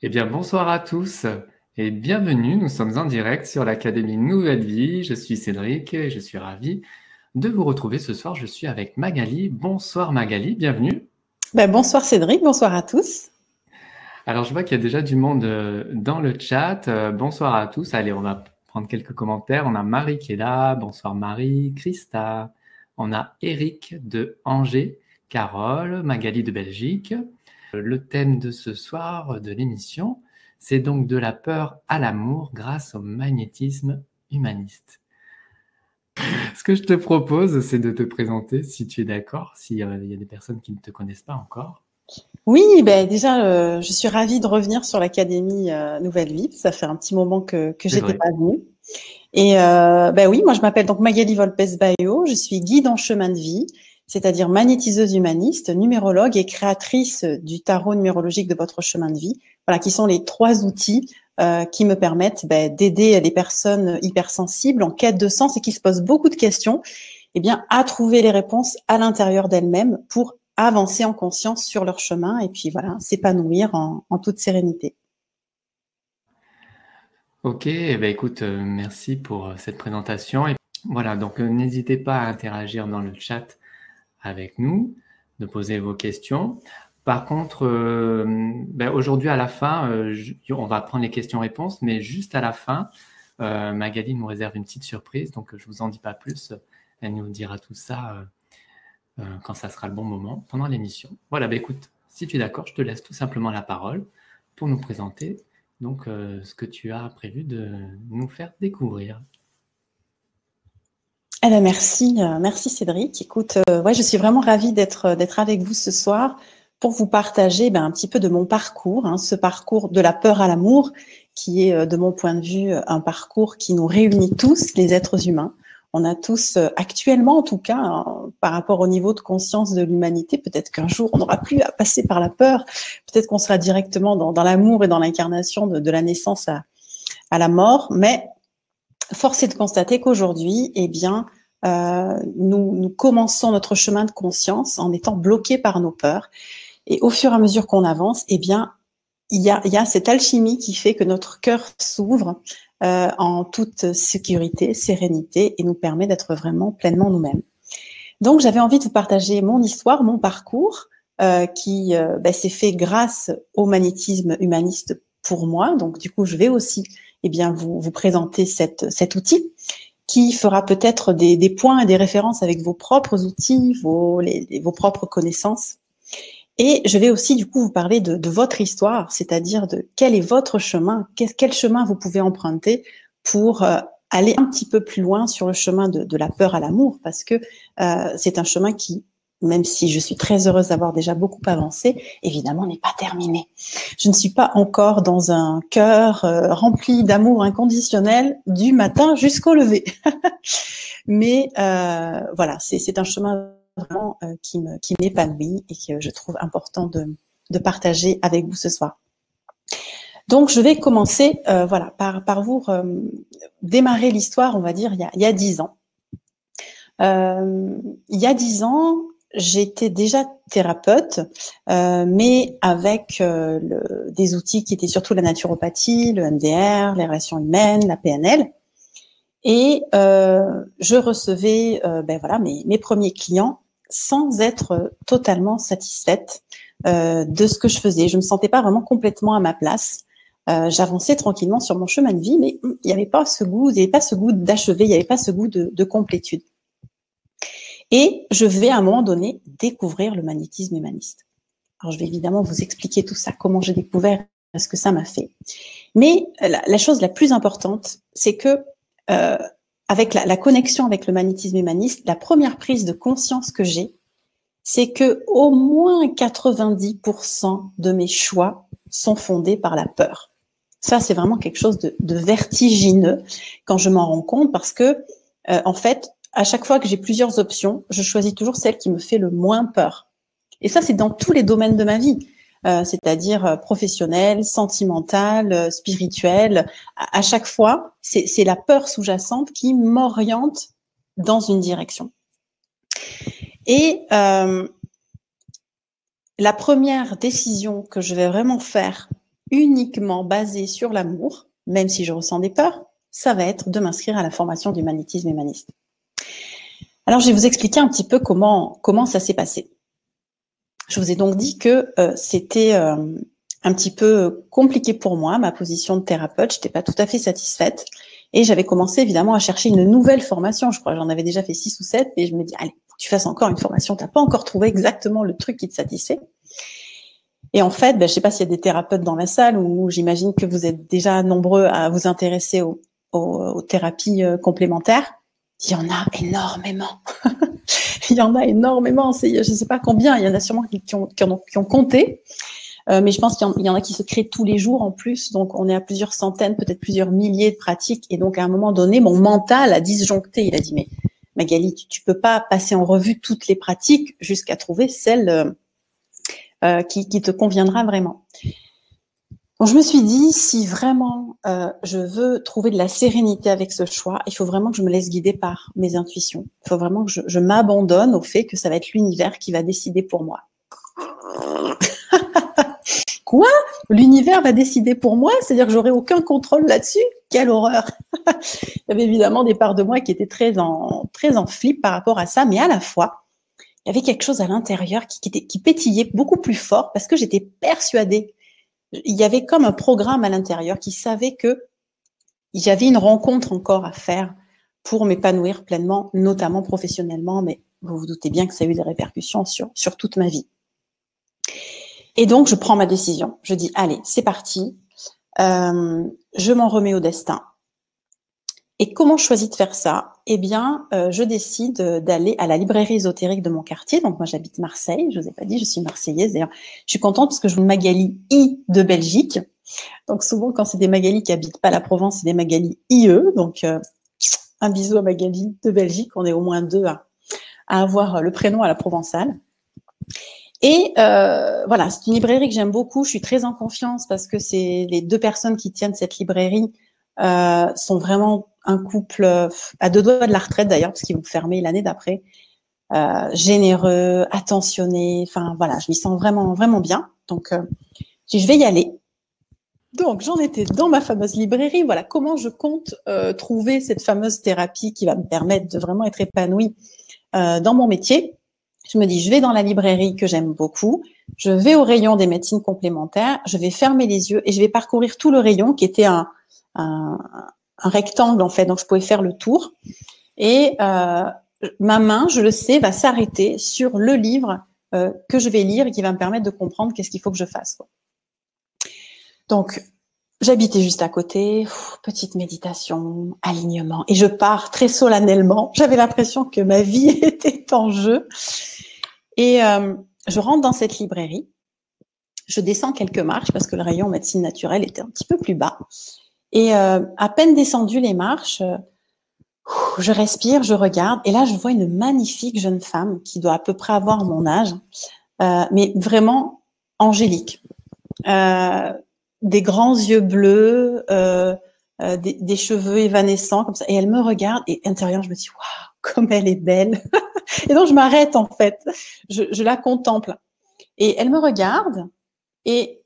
Eh bien, bonsoir à tous et bienvenue. Nous sommes en direct sur l'Académie Nouvelle Vie. Je suis Cédric et je suis ravi de vous retrouver ce soir. Je suis avec Magali. Bonsoir Magali, bienvenue. Bonsoir Cédric, bonsoir à tous. Alors, je vois qu'il y a déjà du monde dans le chat. Bonsoir à tous. Allez, on va prendre quelques commentaires. On a Marie qui est là. Bonsoir Marie, Christa. On a Eric de Angers, Carole, Magali de Belgique. Le thème de ce soir de l'émission, c'est donc de la peur à l'amour grâce au magnétisme humaniste. Ce que je te propose, c'est de te présenter, si tu es d'accord, s'il y a des personnes qui ne te connaissent pas encore. Oui, déjà, je suis ravie de revenir sur l'Académie Nouvelle Vie. Ça fait un petit moment que C'est j'étais vrai. pas venue. Et oui, moi je m'appelle donc Magali Volpes-Bayo. Je suis guide en chemin de vie, c'est-à-dire magnétiseuse humaniste, numérologue et créatrice du tarot numérologique de votre chemin de vie. Voilà, qui sont les 3 outils qui me permettent d'aider les personnes hypersensibles en quête de sens et qui se posent beaucoup de questions, à trouver les réponses à l'intérieur d'elles-mêmes pour avancer en conscience sur leur chemin et puis voilà, s'épanouir en toute sérénité. Ok, écoute, merci pour cette présentation. Et voilà, donc n'hésitez pas à interagir dans le chat avec nous, de poser vos questions. Par contre, aujourd'hui à la fin, on va prendre les questions-réponses, mais juste à la fin, Magali nous réserve une petite surprise, donc je vous en dis pas plus. Elle nous dira tout ça quand ça sera le bon moment pendant l'émission. Voilà, écoute, si tu es d'accord, je te laisse tout simplement la parole pour nous présenter donc ce que tu as prévu de nous faire découvrir. Merci Cédric. Écoute, je suis vraiment ravie d'être avec vous ce soir pour vous partager un petit peu de mon parcours, ce parcours de la peur à l'amour, qui est de mon point de vue un parcours qui nous réunit tous, les êtres humains. On a tous, actuellement en tout cas, par rapport au niveau de conscience de l'humanité, peut-être qu'un jour on n'aura plus à passer par la peur, peut-être qu'on sera directement dans l'amour et dans l'incarnation de la naissance à la mort, mais force est de constater qu'aujourd'hui, nous commençons notre chemin de conscience en étant bloqués par nos peurs. Et au fur et à mesure qu'on avance, il y a cette alchimie qui fait que notre cœur s'ouvre en toute sécurité, sérénité, et nous permet d'être vraiment pleinement nous-mêmes. Donc, j'avais envie de vous partager mon histoire, mon parcours, qui s'est fait grâce au magnétisme humaniste pour moi. Donc, du coup, je vais aussi vous présenter cet outil qui fera peut-être des points et des références avec vos propres outils, vos propres connaissances. Et je vais aussi du coup vous parler de votre histoire, c'est-à-dire de quel est votre chemin, quel chemin vous pouvez emprunter pour aller un petit peu plus loin sur le chemin de la peur à l'amour, parce que c'est un chemin qui, même si je suis très heureuse d'avoir déjà beaucoup avancé, évidemment n'est pas terminé. Je ne suis pas encore dans un cœur rempli d'amour inconditionnel du matin jusqu'au lever. Mais voilà, c'est un chemin vraiment qui m'épanouit et que je trouve important de partager avec vous ce soir. Donc, je vais commencer par vous démarrer l'histoire, on va dire, il y a 10 ans. Il y a 10 ans, j'étais déjà thérapeute, mais avec des outils qui étaient surtout la naturopathie, le MDR, les relations humaines, la PNL. Et je recevais mes premiers clients sans être totalement satisfaite de ce que je faisais. Je me sentais pas vraiment complètement à ma place. J'avançais tranquillement sur mon chemin de vie, mais il n'y avait pas ce goût, d'achever, il n'y avait pas ce goût de complétude. Et je vais à un moment donné découvrir le magnétisme humaniste. Alors je vais évidemment vous expliquer tout ça, comment j'ai découvert, ce que ça m'a fait. Mais la chose la plus importante, c'est que avec la connexion avec le magnétisme humaniste, la première prise de conscience que j'ai, c'est que au moins 90% de mes choix sont fondés par la peur. Ça, c'est vraiment quelque chose de vertigineux quand je m'en rends compte, parce que en fait, à chaque fois que j'ai plusieurs options, je choisis toujours celle qui me fait le moins peur. Et ça, c'est dans tous les domaines de ma vie. C'est-à-dire professionnel, sentimental, spirituel. À chaque fois, c'est la peur sous-jacente qui m'oriente dans une direction. Et la première décision que je vais vraiment faire uniquement basée sur l'amour, même si je ressens des peurs, ça va être de m'inscrire à la formation du magnétisme humaniste. Alors, je vais vous expliquer un petit peu comment ça s'est passé. Je vous ai donc dit que c'était un petit peu compliqué pour moi, ma position de thérapeute. Je n'étais pas tout à fait satisfaite. Et j'avais commencé évidemment à chercher une nouvelle formation. Je crois que j'en avais déjà fait 6 ou 7. Et je me dis, allez, faut que tu fasses encore une formation. Tu n'as pas encore trouvé exactement le truc qui te satisfait. Et en fait, je ne sais pas s'il y a des thérapeutes dans la salle ou j'imagine que vous êtes déjà nombreux à vous intéresser aux thérapies complémentaires. Il y en a énormément. Il y en a énormément. Je ne sais pas combien. Il y en a sûrement qui ont compté. Mais je pense qu'il y en a qui se créent tous les jours en plus. Donc, on est à plusieurs centaines, peut-être plusieurs milliers de pratiques. Et donc, à un moment donné, mon mental a disjoncté. Il a dit, mais Magali, tu peux pas passer en revue toutes les pratiques jusqu'à trouver celle qui te conviendra vraiment. Donc, je me suis dit, si vraiment je veux trouver de la sérénité avec ce choix, il faut vraiment que je me laisse guider par mes intuitions. Il faut vraiment que je m'abandonne au fait que ça va être l'univers qui va décider pour moi. Quoi? L'univers va décider pour moi? C'est-à-dire que j'aurai aucun contrôle là-dessus? Quelle horreur! Il y avait évidemment des parts de moi qui étaient très en flip par rapport à ça, mais à la fois, il y avait quelque chose à l'intérieur qui pétillait beaucoup plus fort parce que j'étais persuadée. Il y avait comme un programme à l'intérieur qui savait que il y avait une rencontre encore à faire pour m'épanouir pleinement, notamment professionnellement, mais vous vous doutez bien que ça a eu des répercussions sur toute ma vie. Et donc, je prends ma décision. Je dis, allez, c'est parti. Je m'en remets au destin. Et comment je choisis de faire ça? Eh bien, je décide d'aller à la librairie ésotérique de mon quartier. Donc, moi, j'habite Marseille. Je vous ai pas dit, je suis marseillaise. D'ailleurs, je suis contente parce que je veux Magali I de Belgique. Donc, souvent, quand c'est des Magali qui habitent pas la Provence, c'est des Magali IE. Donc, un bisou à Magali de Belgique. On est au moins 2 à avoir le prénom à la provençale. Et voilà, c'est une librairie que j'aime beaucoup. Je suis très en confiance parce que c'est les 2 personnes qui tiennent cette librairie sont vraiment un couple à 2 doigts de la retraite d'ailleurs, parce qu'ils vont fermer l'année d'après. Généreux, attentionné. Enfin voilà, je m'y sens vraiment vraiment bien. Donc je vais y aller. Donc j'en étais dans ma fameuse librairie. Voilà comment je compte trouver cette fameuse thérapie qui va me permettre de vraiment être épanouie dans mon métier. Je me dis, je vais dans la librairie que j'aime beaucoup, je vais au rayon des médecines complémentaires, je vais fermer les yeux et je vais parcourir tout le rayon qui était un rectangle en fait, donc je pouvais faire le tour. Et ma main, je le sais, va s'arrêter sur le livre que je vais lire et qui va me permettre de comprendre qu'est-ce qu'il faut que je fasse. Donc, j'habitais juste à côté, petite méditation, alignement, et je pars très solennellement. J'avais l'impression que ma vie était en jeu. Et je rentre dans cette librairie, je descends quelques marches parce que le rayon médecine naturelle était un petit peu plus bas. Et à peine descendu les marches, je respire, je regarde, et là je vois une magnifique jeune femme qui doit à peu près avoir mon âge, mais vraiment angélique. Des grands yeux bleus, des cheveux évanescents comme ça, et elle me regarde, et intérieurement je me dis waouh, comme elle est belle. Et donc je m'arrête en fait, je la contemple, et elle me regarde, et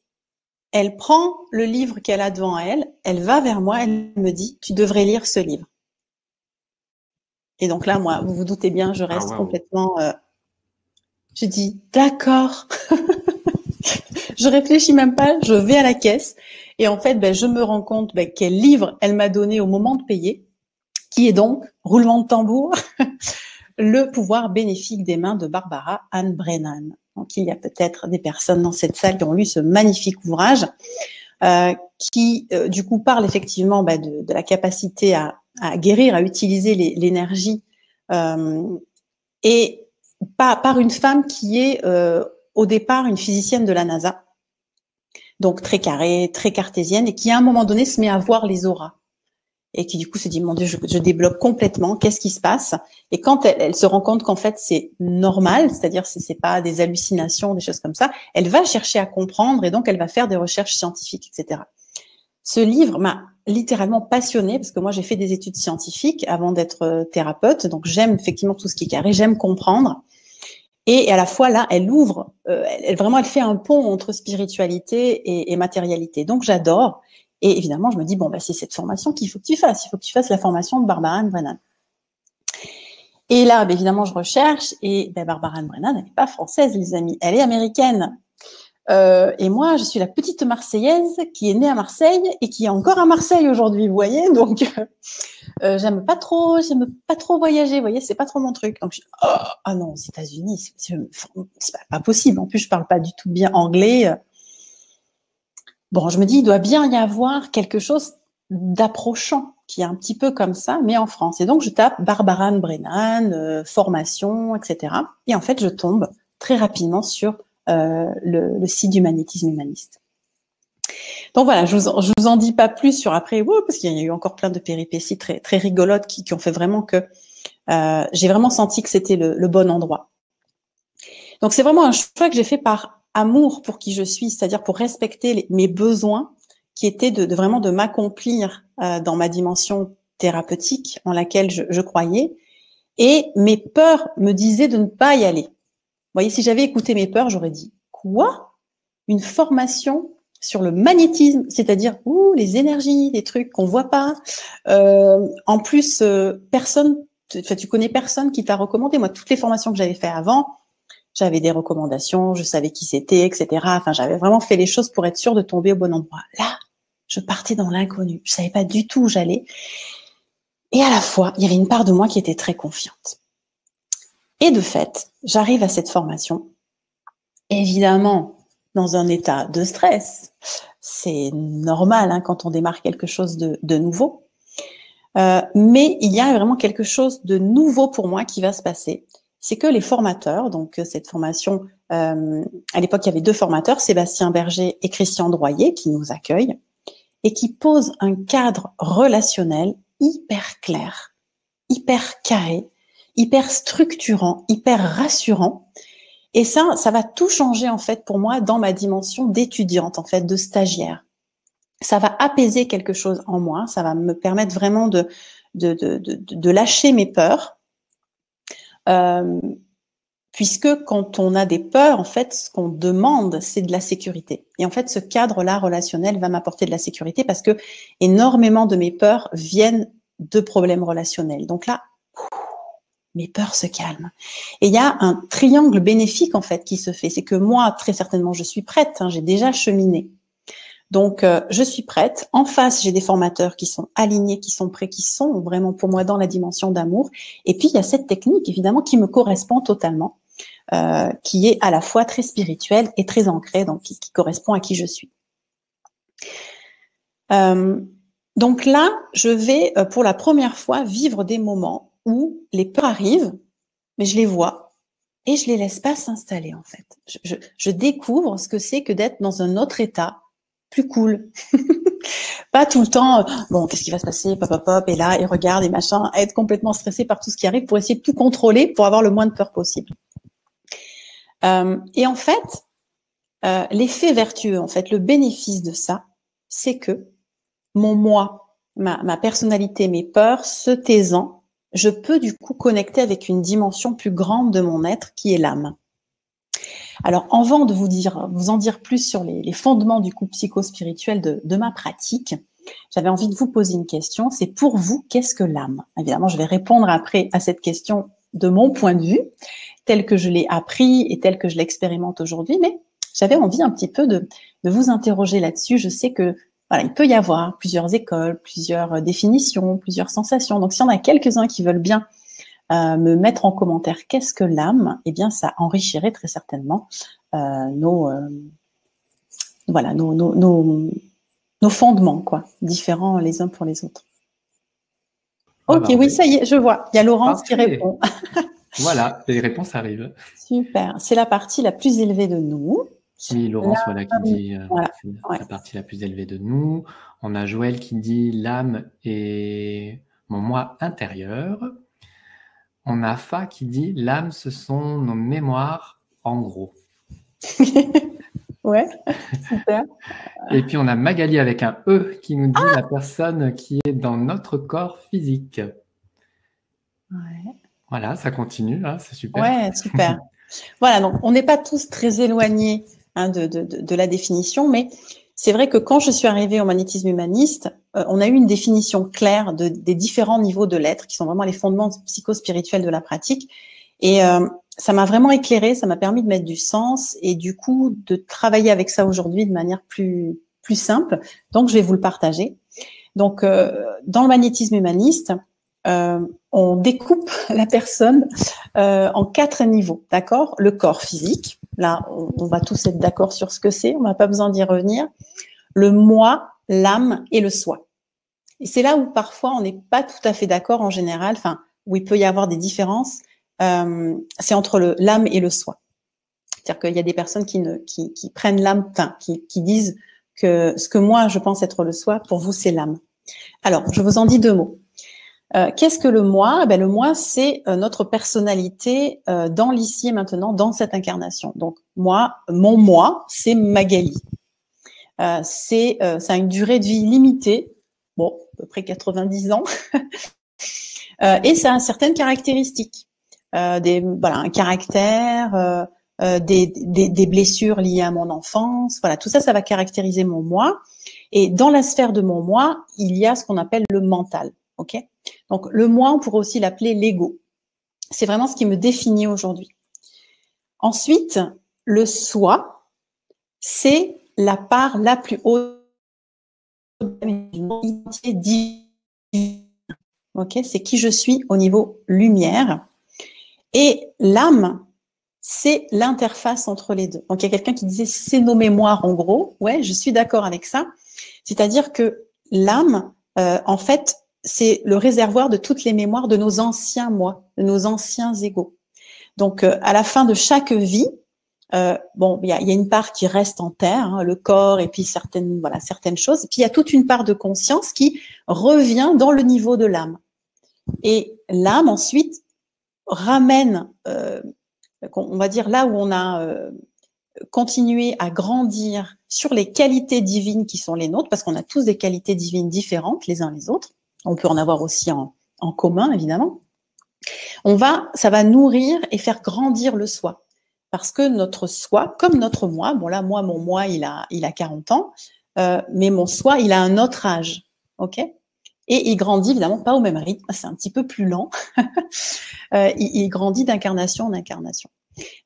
elle prend le livre qu'elle a devant elle, elle va vers moi, elle me dit tu devrais lire ce livre. Et donc là moi, vous vous doutez bien, je reste complètement, je dis d'accord. Je réfléchis même pas, je vais à la caisse et en fait, je me rends compte quel livre elle m'a donné au moment de payer, qui est donc, roulement de tambour, Le pouvoir bénéfique des mains de Barbara Ann Brennan. Donc, il y a peut-être des personnes dans cette salle qui ont lu ce magnifique ouvrage qui, du coup, parle effectivement de la capacité à guérir, à utiliser l'énergie et par une femme qui est au départ une physicienne de la NASA, donc très carrée, très cartésienne, et qui à un moment donné se met à voir les auras. Et qui du coup se dit, mon Dieu, je débloque complètement, qu'est-ce qui se passe? Et quand elle se rend compte qu'en fait c'est normal, c'est-à-dire c'est pas des hallucinations, des choses comme ça, elle va chercher à comprendre et donc elle va faire des recherches scientifiques, etc. Ce livre m'a littéralement passionnée parce que moi j'ai fait des études scientifiques avant d'être thérapeute, donc j'aime effectivement tout ce qui est carré, j'aime comprendre. Et à la fois, là, elle ouvre, elle fait un pont entre spiritualité et matérialité. Donc, j'adore. Et évidemment, je me dis, bon, bah, c'est cette formation qu'il faut que tu fasses. Il faut que tu fasses la formation de Barbara Ann Brennan. Et là, bah, évidemment, je recherche. Et bah, Barbara Ann Brennan, elle n'est pas française, les amis. Elle est américaine. Et moi, je suis la petite Marseillaise qui est née à Marseille et qui est encore à Marseille aujourd'hui, vous voyez. Donc, j'aime pas trop voyager, vous voyez, c'est pas trop mon truc. Donc, ah non, aux États-Unis, c'est pas possible. En plus, je parle pas du tout bien anglais. Bon, je me dis, il doit bien y avoir quelque chose d'approchant qui est un petit peu comme ça, mais en France. Et donc, je tape Barbara Ann Brennan, formation, etc. Et en fait, je tombe très rapidement sur le site du magnétisme humaniste. Donc voilà, je vous en dis pas plus sur après, parce qu'il y a eu encore plein de péripéties très, très rigolotes qui ont fait vraiment que j'ai vraiment senti que c'était le bon endroit. Donc c'est vraiment un choix que j'ai fait par amour pour qui je suis, c'est-à-dire pour respecter mes besoins qui étaient vraiment de m'accomplir dans ma dimension thérapeutique en laquelle je croyais. Et mes peurs me disaient de ne pas y aller. Vous voyez, si j'avais écouté mes peurs, j'aurais dit « Quoi ? Une formation sur le magnétisme, c'est-à-dire les énergies, des trucs qu'on voit pas. En plus, tu connais personne qui t'a recommandé. Moi, toutes les formations que j'avais fait avant, j'avais des recommandations, je savais qui c'était, etc. Enfin, j'avais vraiment fait les choses pour être sûre de tomber au bon endroit. Là, je partais dans l'inconnu. Je savais pas du tout où j'allais. Et à la fois, il y avait une part de moi qui était très confiante. Et de fait, j'arrive à cette formation. Évidemment, dans un état de stress. C'est normal quand on démarre quelque chose de nouveau. Mais il y a vraiment quelque chose de nouveau pour moi qui va se passer. C'est que les formateurs, donc cette formation, à l'époque, il y avait 2 formateurs, Sébastien Berger et Christian Droyer, qui nous accueillent et qui posent un cadre relationnel hyper clair, hyper carré, hyper structurant, hyper rassurant. Et ça va tout changer en fait pour moi dans ma dimension d'étudiante, en fait, de stagiaire. Ça va apaiser quelque chose en moi, ça va me permettre vraiment de lâcher mes peurs, puisque quand on a des peurs, en fait, ce qu'on demande, c'est de la sécurité. Et en fait, ce cadre-là relationnel va m'apporter de la sécurité parce que énormément de mes peurs viennent de problèmes relationnels. Donc là, mes peurs se calment. Et il y a un triangle bénéfique, en fait, qui se fait. C'est que moi, très certainement, je suis prête. J'ai déjà cheminé. Donc, je suis prête. En face, j'ai des formateurs qui sont alignés, qui sont prêts, qui sont vraiment pour moi dans la dimension d'amour. Et puis, il y a cette technique, évidemment, qui me correspond totalement, qui est à la fois très spirituelle et très ancrée, donc qui correspond à qui je suis. Donc là, je vais, pour la première fois, vivre des moments où les peurs arrivent, mais je les vois et je les laisse pas s'installer en fait. Je découvre ce que c'est que d'être dans un autre état, plus cool. Pas tout le temps, bon, qu'est-ce qui va se passer, pop, pop, pop, et là, et regarde, et machin, être complètement stressé par tout ce qui arrive pour essayer de tout contrôler pour avoir le moins de peur possible. Et en fait, l'effet vertueux, en fait, le bénéfice de ça, c'est que mon moi, ma personnalité, mes peurs se taisant, je peux du coup connecter avec une dimension plus grande de mon être qui est l'âme. Alors, avant de vous en dire plus sur les fondements du coup psycho-spirituel de ma pratique, j'avais envie de vous poser une question. C'est pour vous, qu'est-ce que l'âme? Évidemment, je vais répondre après à cette question de mon point de vue, tel que je l'ai appris et tel que je l'expérimente aujourd'hui, mais j'avais envie un petit peu de vous interroger là-dessus. Je sais que voilà, il peut y avoir plusieurs écoles, plusieurs définitions, plusieurs sensations. Donc, s'il y en a quelques-uns qui veulent bien me mettre en commentaire qu'est-ce que l'âme, eh bien, ça enrichirait très certainement nos fondements, quoi, différents les uns pour les autres. Ok, oui, ça y est, je vois. Il y a Laurence qui répond. Voilà, les réponses arrivent. Super. C'est la partie la plus élevée de nous. Oui, Laurence, voilà, qui dit c'est la partie la plus élevée de nous. On a Joël qui dit l'âme est mon moi intérieur. On a Fa qui dit l'âme, ce sont nos mémoires, en gros. Ouais, super. Et puis on a Magali avec un E qui nous dit la personne qui est dans notre corps physique. Ouais. Voilà, ça continue, hein, c'est super. Ouais, super. Voilà, donc on n'est pas tous très éloignés hein, de la définition, mais c'est vrai que quand je suis arrivée au magnétisme humaniste, on a eu une définition claire des différents niveaux de l'être, qui sont vraiment les fondements psychospirituels de la pratique. Et ça m'a vraiment éclairée, ça m'a permis de mettre du sens et du coup de travailler avec ça aujourd'hui de manière plus simple. Donc, je vais vous le partager. Donc, dans le magnétisme humaniste, on découpe la personne en 4 niveaux, d'accord? Le corps physique, là, on va tous être d'accord sur ce que c'est, on n'a pas besoin d'y revenir. Le moi, l'âme et le soi. Et c'est là où parfois on n'est pas tout à fait d'accord en général, enfin, où il peut y avoir des différences, c'est entre l'âme et le soi. C'est-à-dire qu'il y a des personnes qui prennent l'âme, enfin, qui disent que ce que moi je pense être le soi, pour vous c'est l'âme. Alors, je vous en dis 2 mots. Qu'est-ce que le moi? Ben, le moi, c'est notre personnalité dans l'ici et maintenant, dans cette incarnation. Donc, moi, mon moi, c'est Magali. Ça a une durée de vie limitée, bon, à peu près 90 ans, et ça a certaines caractéristiques. Voilà, un caractère, des blessures liées à mon enfance, voilà, tout ça, ça va caractériser mon moi. Et dans la sphère de mon moi, il y a ce qu'on appelle le mental, ok? Donc le moi, on pourrait aussi l'appeler l'ego. C'est vraiment ce qui me définit aujourd'hui. Ensuite, le soi, c'est la part la plus haute de mon identité divine. Ok, c'est qui je suis au niveau lumière. Et l'âme, c'est l'interface entre les deux. Donc, il y a quelqu'un qui disait, c'est nos mémoires, en gros. Ouais, je suis d'accord avec ça. C'est-à-dire que l'âme, en fait, c'est le réservoir de toutes les mémoires de nos anciens moi, de nos anciens égos. Donc, à la fin de chaque vie, bon, il y a une part qui reste en terre, hein, le corps, et puis certaines choses. Et puis, il y a toute une part de conscience qui revient dans le niveau de l'âme. Et l'âme, ensuite, ramène, on va dire là où on a continué à grandir sur les qualités divines qui sont les nôtres, parce qu'on a tous des qualités divines différentes les uns les autres. On peut en avoir aussi en commun, évidemment. Ça va nourrir et faire grandir le soi. Parce que notre soi, comme notre moi, bon là, mon moi, il a 40 ans, mais mon soi, il a un autre âge, ok? Et il grandit évidemment pas au même rythme, c'est un petit peu plus lent. Il grandit d'incarnation en incarnation.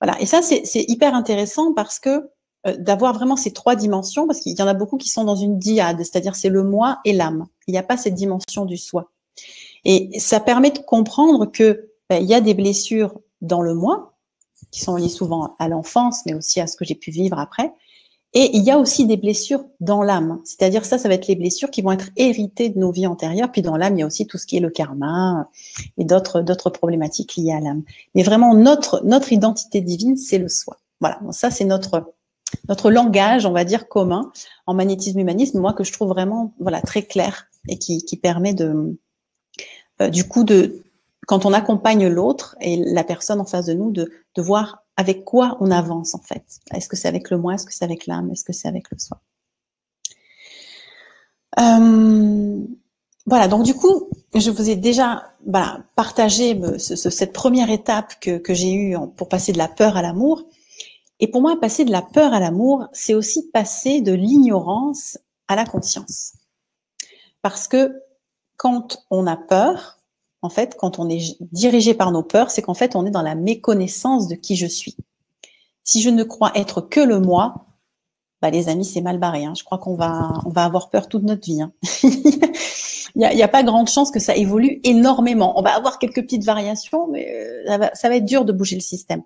Voilà. Et ça, c'est hyper intéressant parce que d'avoir vraiment ces 3 dimensions, parce qu'il y en a beaucoup qui sont dans une dyade, c'est-à-dire c'est le moi et l'âme. Il n'y a pas cette dimension du soi. Et ça permet de comprendre que il y a des blessures dans le moi qui sont liées souvent à l'enfance, mais aussi à ce que j'ai pu vivre après. Et il y a aussi des blessures dans l'âme. C'est-à-dire ça va être les blessures qui vont être héritées de nos vies antérieures. Puis dans l'âme, il y a aussi tout ce qui est le karma et d'autres problématiques liées à l'âme. Mais vraiment, notre identité divine, c'est le soi. Voilà. Donc ça, c'est notre langage, on va dire, commun en magnétisme humanisme, moi, que je trouve vraiment, voilà, très clair et qui permet du coup, quand on accompagne l'autre et la personne en face de nous, de voir avec quoi on avance en fait. Est-ce que c'est avec le moi, est-ce que c'est avec l'âme, est-ce que c'est avec le soi? Voilà, donc du coup, je vous ai déjà partagé cette première étape que j'ai eue pour passer de la peur à l'amour. Et pour moi, passer de la peur à l'amour, c'est aussi passer de l'ignorance à la conscience. Parce que quand on a peur, en fait, quand on est dirigé par nos peurs, c'est qu'en fait, on est dans la méconnaissance de qui je suis. Si je ne crois être que le moi, les amis, c'est mal barré. Hein. Je crois qu'on va avoir peur toute notre vie. Hein. Il y a pas grande chance que ça évolue énormément. On va avoir quelques petites variations, mais ça va être dur de bouger le système.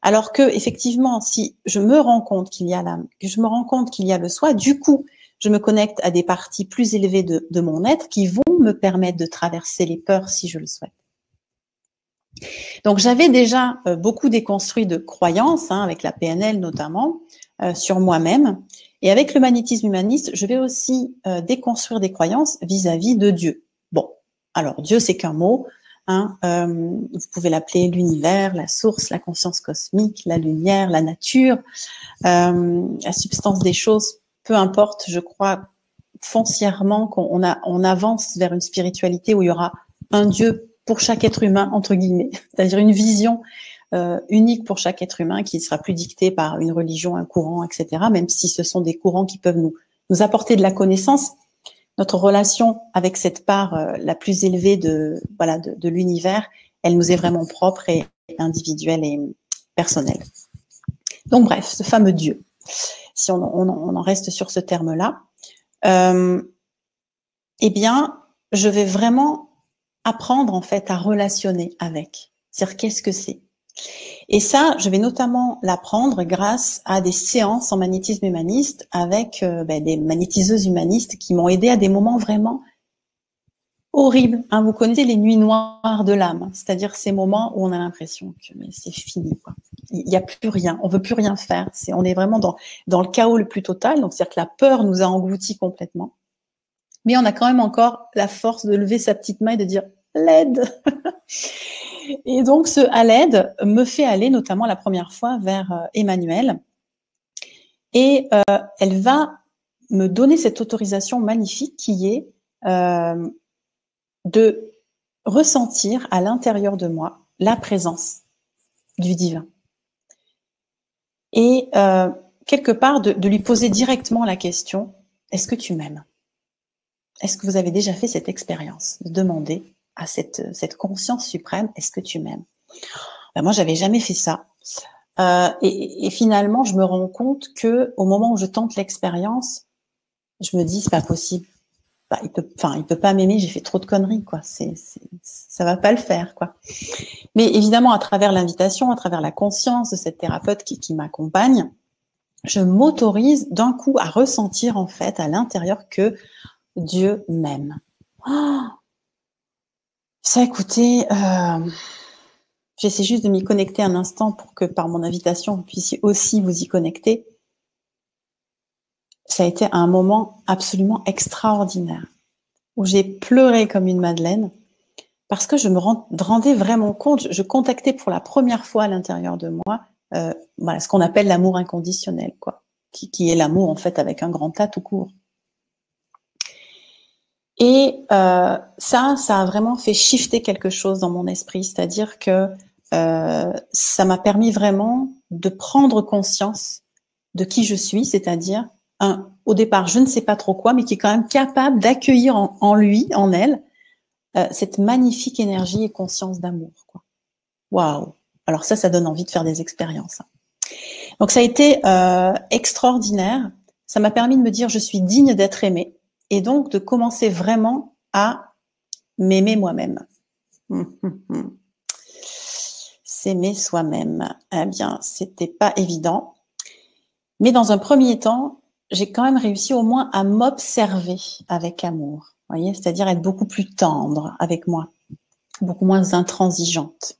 Alors que, effectivement, si je me rends compte qu'il y a l'âme, que je me rends compte qu'il y a le soi, du coup, je me connecte à des parties plus élevées de mon être qui vont me permettre de traverser les peurs si je le souhaite. Donc, j'avais déjà beaucoup déconstruit de croyances, hein, avec la PNL notamment, sur moi-même. Et avec le magnétisme humaniste, je vais aussi déconstruire des croyances vis-à-vis de Dieu. Bon, alors Dieu, c'est qu'un mot. Hein, vous pouvez l'appeler l'univers, la source, la conscience cosmique, la lumière, la nature, la substance des choses. Peu importe, je crois foncièrement qu'on avance vers une spiritualité où il y aura un Dieu pour chaque être humain, entre guillemets, c'est-à-dire une vision unique pour chaque être humain, qui ne sera plus dicté par une religion, un courant, etc. Même si ce sont des courants qui peuvent nous apporter de la connaissance, notre relation avec cette part la plus élevée de l'univers, elle nous est vraiment propre et individuelle et personnelle. Donc bref, ce fameux Dieu, si on en reste sur ce terme-là, eh bien, je vais vraiment apprendre en fait à relationner avec. C'est-à-dire qu'est-ce que c'est. Et ça, je vais notamment l'apprendre grâce à des séances en magnétisme humaniste avec des magnétiseuses humanistes qui m'ont aidé à des moments vraiment horribles. Hein, vous connaissez les nuits noires de l'âme, c'est-à-dire ces moments où on a l'impression que c'est fini, quoi. Il n'y a plus rien, on veut plus rien faire. On est vraiment dans le chaos le plus total. Donc, c'est-à-dire que la peur nous a engloutis complètement. Mais on a quand même encore la force de lever sa petite main et de dire « l'aide ». Et donc, ce « à l'aide » me fait aller, notamment la première fois, vers Emmanuelle. Et elle va me donner cette autorisation magnifique qui est de ressentir à l'intérieur de moi la présence du divin. Et quelque part, de lui poser directement la question « Est-ce que tu m'aimes ?» Est-ce que vous avez déjà fait cette expérience de demander à cette conscience suprême, est-ce que tu m'aimes? Ben moi, j'avais jamais fait ça. Et finalement, je me rends compte que au moment où je tente l'expérience, je me dis c'est pas possible. Bah, il peut pas m'aimer. J'ai fait trop de conneries, quoi. Ça va pas le faire, quoi. Mais évidemment, à travers l'invitation, à travers la conscience de cette thérapeute qui m'accompagne, je m'autorise d'un coup à ressentir en fait à l'intérieur que Dieu m'aime. Oh, ça, écoutez, j'essaie juste de m'y connecter un instant pour que par mon invitation, vous puissiez aussi vous y connecter. Ça a été un moment absolument extraordinaire où j'ai pleuré comme une madeleine parce que je me rendais vraiment compte, je contactais pour la première fois à l'intérieur de moi ce qu'on appelle l'amour inconditionnel, quoi, qui est l'amour en fait avec un grand A tout court. Et ça a vraiment fait shifter quelque chose dans mon esprit, c'est-à-dire que ça m'a permis vraiment de prendre conscience de qui je suis, c'est-à-dire au départ, je ne sais pas trop quoi, mais qui est quand même capable d'accueillir en lui, en elle, cette magnifique énergie et conscience d'amour, quoi. Waouh! Alors ça donne envie de faire des expériences. Donc ça a été extraordinaire. Ça m'a permis de me dire je suis digne d'être aimée. Et donc, de commencer vraiment à m'aimer moi-même. S'aimer soi-même. Eh bien, c'était pas évident. Mais dans un premier temps, j'ai quand même réussi au moins à m'observer avec amour. Vous voyez, c'est-à-dire être beaucoup plus tendre avec moi, beaucoup moins intransigeante.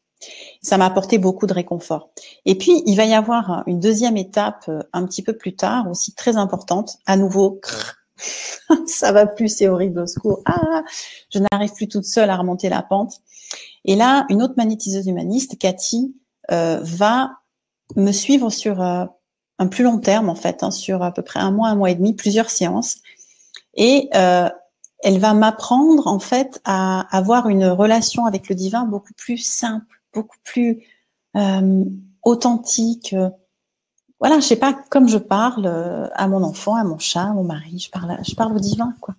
Ça m'a apporté beaucoup de réconfort. Et puis, il va y avoir une deuxième étape un petit peu plus tard, aussi très importante. À nouveau, ça va plus, c'est horrible, au secours. Ah, je n'arrive plus toute seule à remonter la pente. Et là, une autre magnétiseuse humaniste, Cathy, va me suivre sur un plus long terme, en fait, sur à peu près un mois et demi, plusieurs séances. Et elle va m'apprendre, en fait, à avoir une relation avec le divin beaucoup plus simple, beaucoup plus authentique. Voilà, je sais pas, comme je parle à mon enfant, à mon chat, à mon mari, je parle au divin, quoi.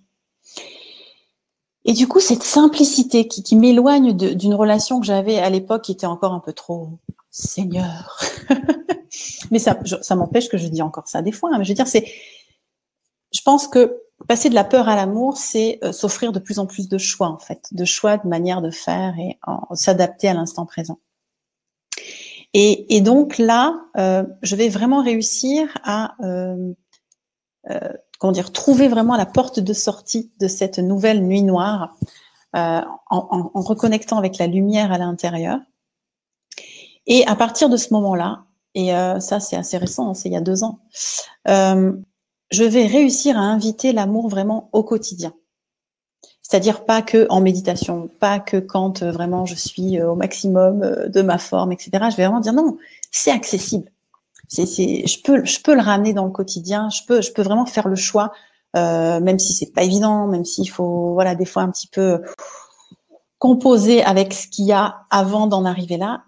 Et du coup, cette simplicité qui m'éloigne d'une relation que j'avais à l'époque qui était encore un peu trop Seigneur. Mais ça m'empêche que je dis encore ça des fois. Hein, mais je veux dire, je pense que passer de la peur à l'amour, c'est s'offrir de plus en plus de choix, en fait, de choix, de manière de faire et s'adapter à l'instant présent. Et donc là, je vais vraiment réussir à trouver vraiment la porte de sortie de cette nouvelle nuit noire en reconnectant avec la lumière à l'intérieur. Et à partir de ce moment-là, et ça c'est assez récent, c'est il y a 2 ans, je vais réussir à inviter l'amour vraiment au quotidien. C'est-à-dire pas que en méditation, pas que quand vraiment je suis au maximum de ma forme, etc. Je vais vraiment dire non, c'est accessible. Je peux le ramener dans le quotidien. Je peux vraiment faire le choix, même si c'est pas évident, même s'il faut des fois un petit peu composer avec ce qu'il y a avant d'en arriver là.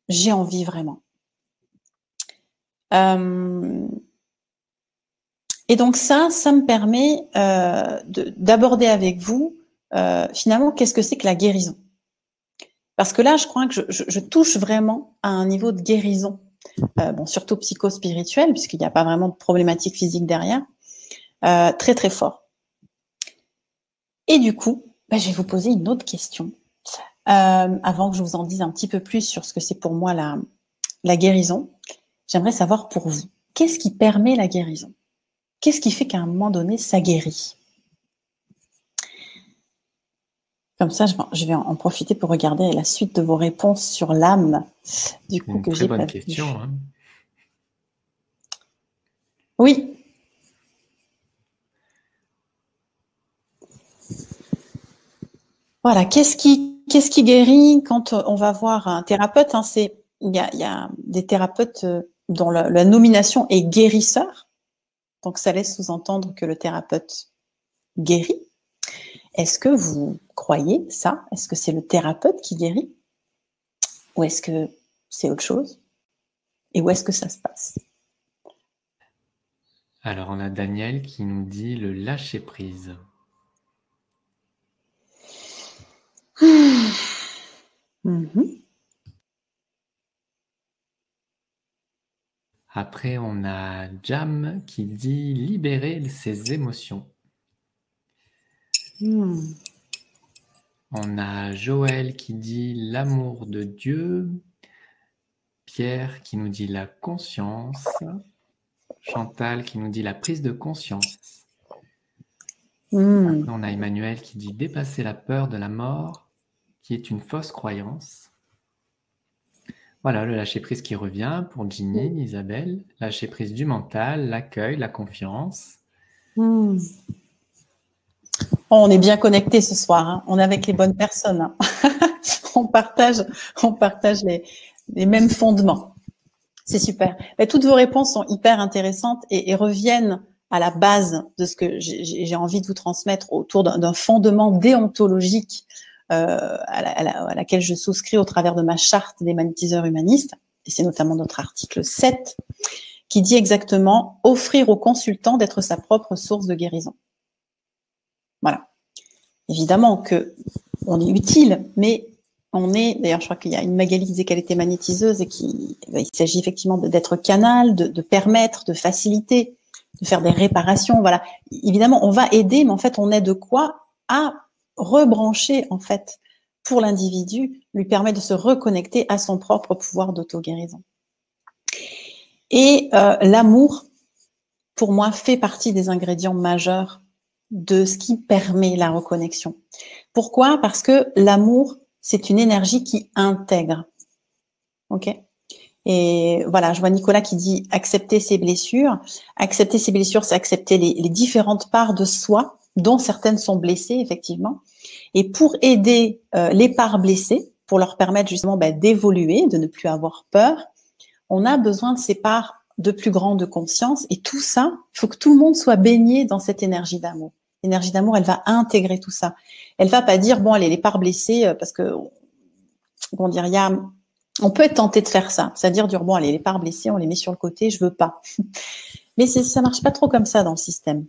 j'ai envie vraiment. Et donc ça me permet d'aborder avec vous finalement qu'est-ce que c'est que la guérison. Parce que là, je crois que je touche vraiment à un niveau de guérison, bon, surtout psycho-spirituel, puisqu'il n'y a pas vraiment de problématique physique derrière, très très fort. Et du coup, je vais vous poser une autre question, avant que je vous en dise un petit peu plus sur ce que c'est pour moi la guérison. J'aimerais savoir pour vous, qu'est-ce qui permet la guérison? Qu'est-ce qui fait qu'à un moment donné, ça guérit? Comme ça, je vais en profiter pour regarder la suite de vos réponses sur l'âme, du coup, que j'ai pas Très bonne vu. question. Hein. Oui. Voilà, qu'est-ce qui guérit quand on va voir un thérapeute, hein, il y a des thérapeutes dont la nomination est guérisseur, donc ça laisse sous-entendre que le thérapeute guérit. Est-ce que vous croyez ça? Est-ce que c'est le thérapeute qui guérit? Ou est-ce que c'est autre chose? Et où est-ce que ça se passe? Alors, on a Daniel qui nous dit le lâcher-prise. Après, on a Jam qui dit libérer ses émotions. On a Joël qui dit l'amour de Dieu. Pierre qui nous dit la conscience. Chantal qui nous dit la prise de conscience. Après, on a Emmanuel qui dit dépasser la peur de la mort, qui est une fausse croyance. Voilà, le lâcher-prise qui revient pour Ginny, Isabelle. Lâcher-prise du mental, l'accueil, la confiance. Oh, on est bien connectés ce soir, hein. On est avec les bonnes personnes. Hein. on partage les mêmes fondements. C'est super. Mais toutes vos réponses sont hyper intéressantes et reviennent à la base de ce que j'ai envie de vous transmettre autour d'un fondement déontologique à laquelle je souscris au travers de ma charte des magnétiseurs humanistes. Et c'est notamment notre article 7 qui dit exactement « Offrir au consultant d'être sa propre source de guérison ». Voilà. Évidemment que on est utile, mais on est, d'ailleurs, je crois qu'il y a une Magali qui disait qu'elle était magnétiseuse et il s'agit effectivement d'être canal, de permettre, de faciliter, de faire des réparations. Voilà. Évidemment, on va aider, mais en fait, on aide quoi à rebrancher, en fait, pour l'individu, lui permet de se reconnecter à son propre pouvoir d'auto-guérison. Et l'amour, pour moi, fait partie des ingrédients majeurs de ce qui permet la reconnexion. Pourquoi? Parce que l'amour, c'est une énergie qui intègre. Ok? Et voilà, je vois Nicolas qui dit accepter ses blessures. Accepter ses blessures, c'est accepter les différentes parts de soi, dont certaines sont blessées, effectivement. Et pour aider les parts blessées, pour leur permettre justement d'évoluer, de ne plus avoir peur, on a besoin de ces parts de plus grande conscience. Et tout ça, il faut que tout le monde soit baigné dans cette énergie d'amour. L'énergie d'amour, elle va intégrer tout ça. Elle va pas dire, bon, allez, les parts blessées, parce que, comment dire, on peut être tenté de faire ça. C'est-à-dire dire, bon, allez, les parts blessées, on les met sur le côté, je veux pas. Mais ça marche pas trop comme ça dans le système.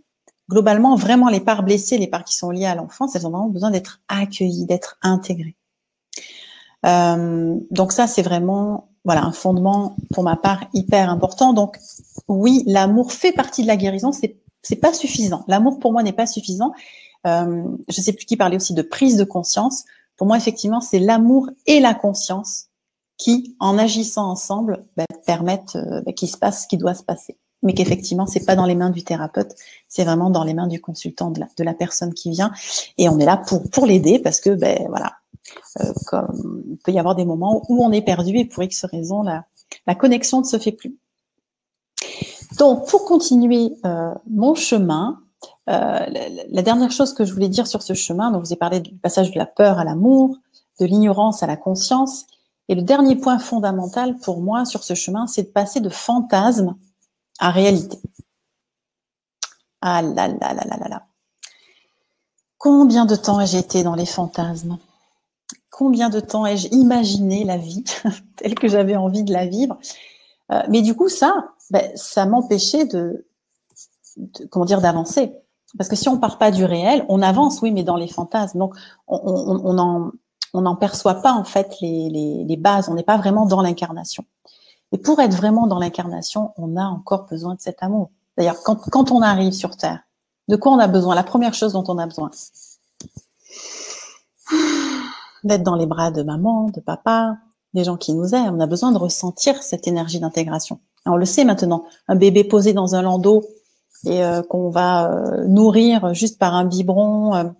Globalement, vraiment, les parts blessées, les parts qui sont liées à l'enfance, elles ont vraiment besoin d'être accueillies, d'être intégrées. Donc ça, c'est vraiment, voilà, un fondement, pour ma part, hyper important. Donc, oui, l'amour fait partie de la guérison, c'est pas suffisant. L'amour, pour moi, n'est pas suffisant. Je sais plus qui parlait aussi de prise de conscience. Pour moi, effectivement, c'est l'amour et la conscience qui, en agissant ensemble, permettent qu'il se passe ce qui doit se passer. Mais qu'effectivement, c'est pas dans les mains du thérapeute, c'est vraiment dans les mains du consultant, de la personne qui vient. Et on est là pour l'aider parce que, voilà, comme il peut y avoir des moments où on est perdu et pour X raison, la connexion ne se fait plus. Donc, pour continuer mon chemin, la dernière chose que je voulais dire sur ce chemin, donc je vous ai parlé du passage de la peur à l'amour, de l'ignorance à la conscience, et le dernier point fondamental pour moi sur ce chemin, c'est de passer de fantasme à réalité. Ah là là là là là là. Combien de temps j'ai été dans les fantasmes? combien de temps ai-je imaginé la vie telle que j'avais envie de la vivre. Mais du coup, ça m'empêchait comment dire, d'avancer. Parce que si on part pas du réel, on avance, oui, mais dans les fantasmes. Donc, on n'en perçoit pas en fait les bases. On n'est pas vraiment dans l'incarnation. Et pour être vraiment dans l'incarnation, on a encore besoin de cet amour. D'ailleurs, quand on arrive sur Terre, de quoi on a besoin? La première chose dont on a besoin, d'être dans les bras de maman, de papa, des gens qui nous aiment. On a besoin de ressentir cette énergie d'intégration. On le sait maintenant. Un bébé posé dans un landau et qu'on va nourrir juste par un biberon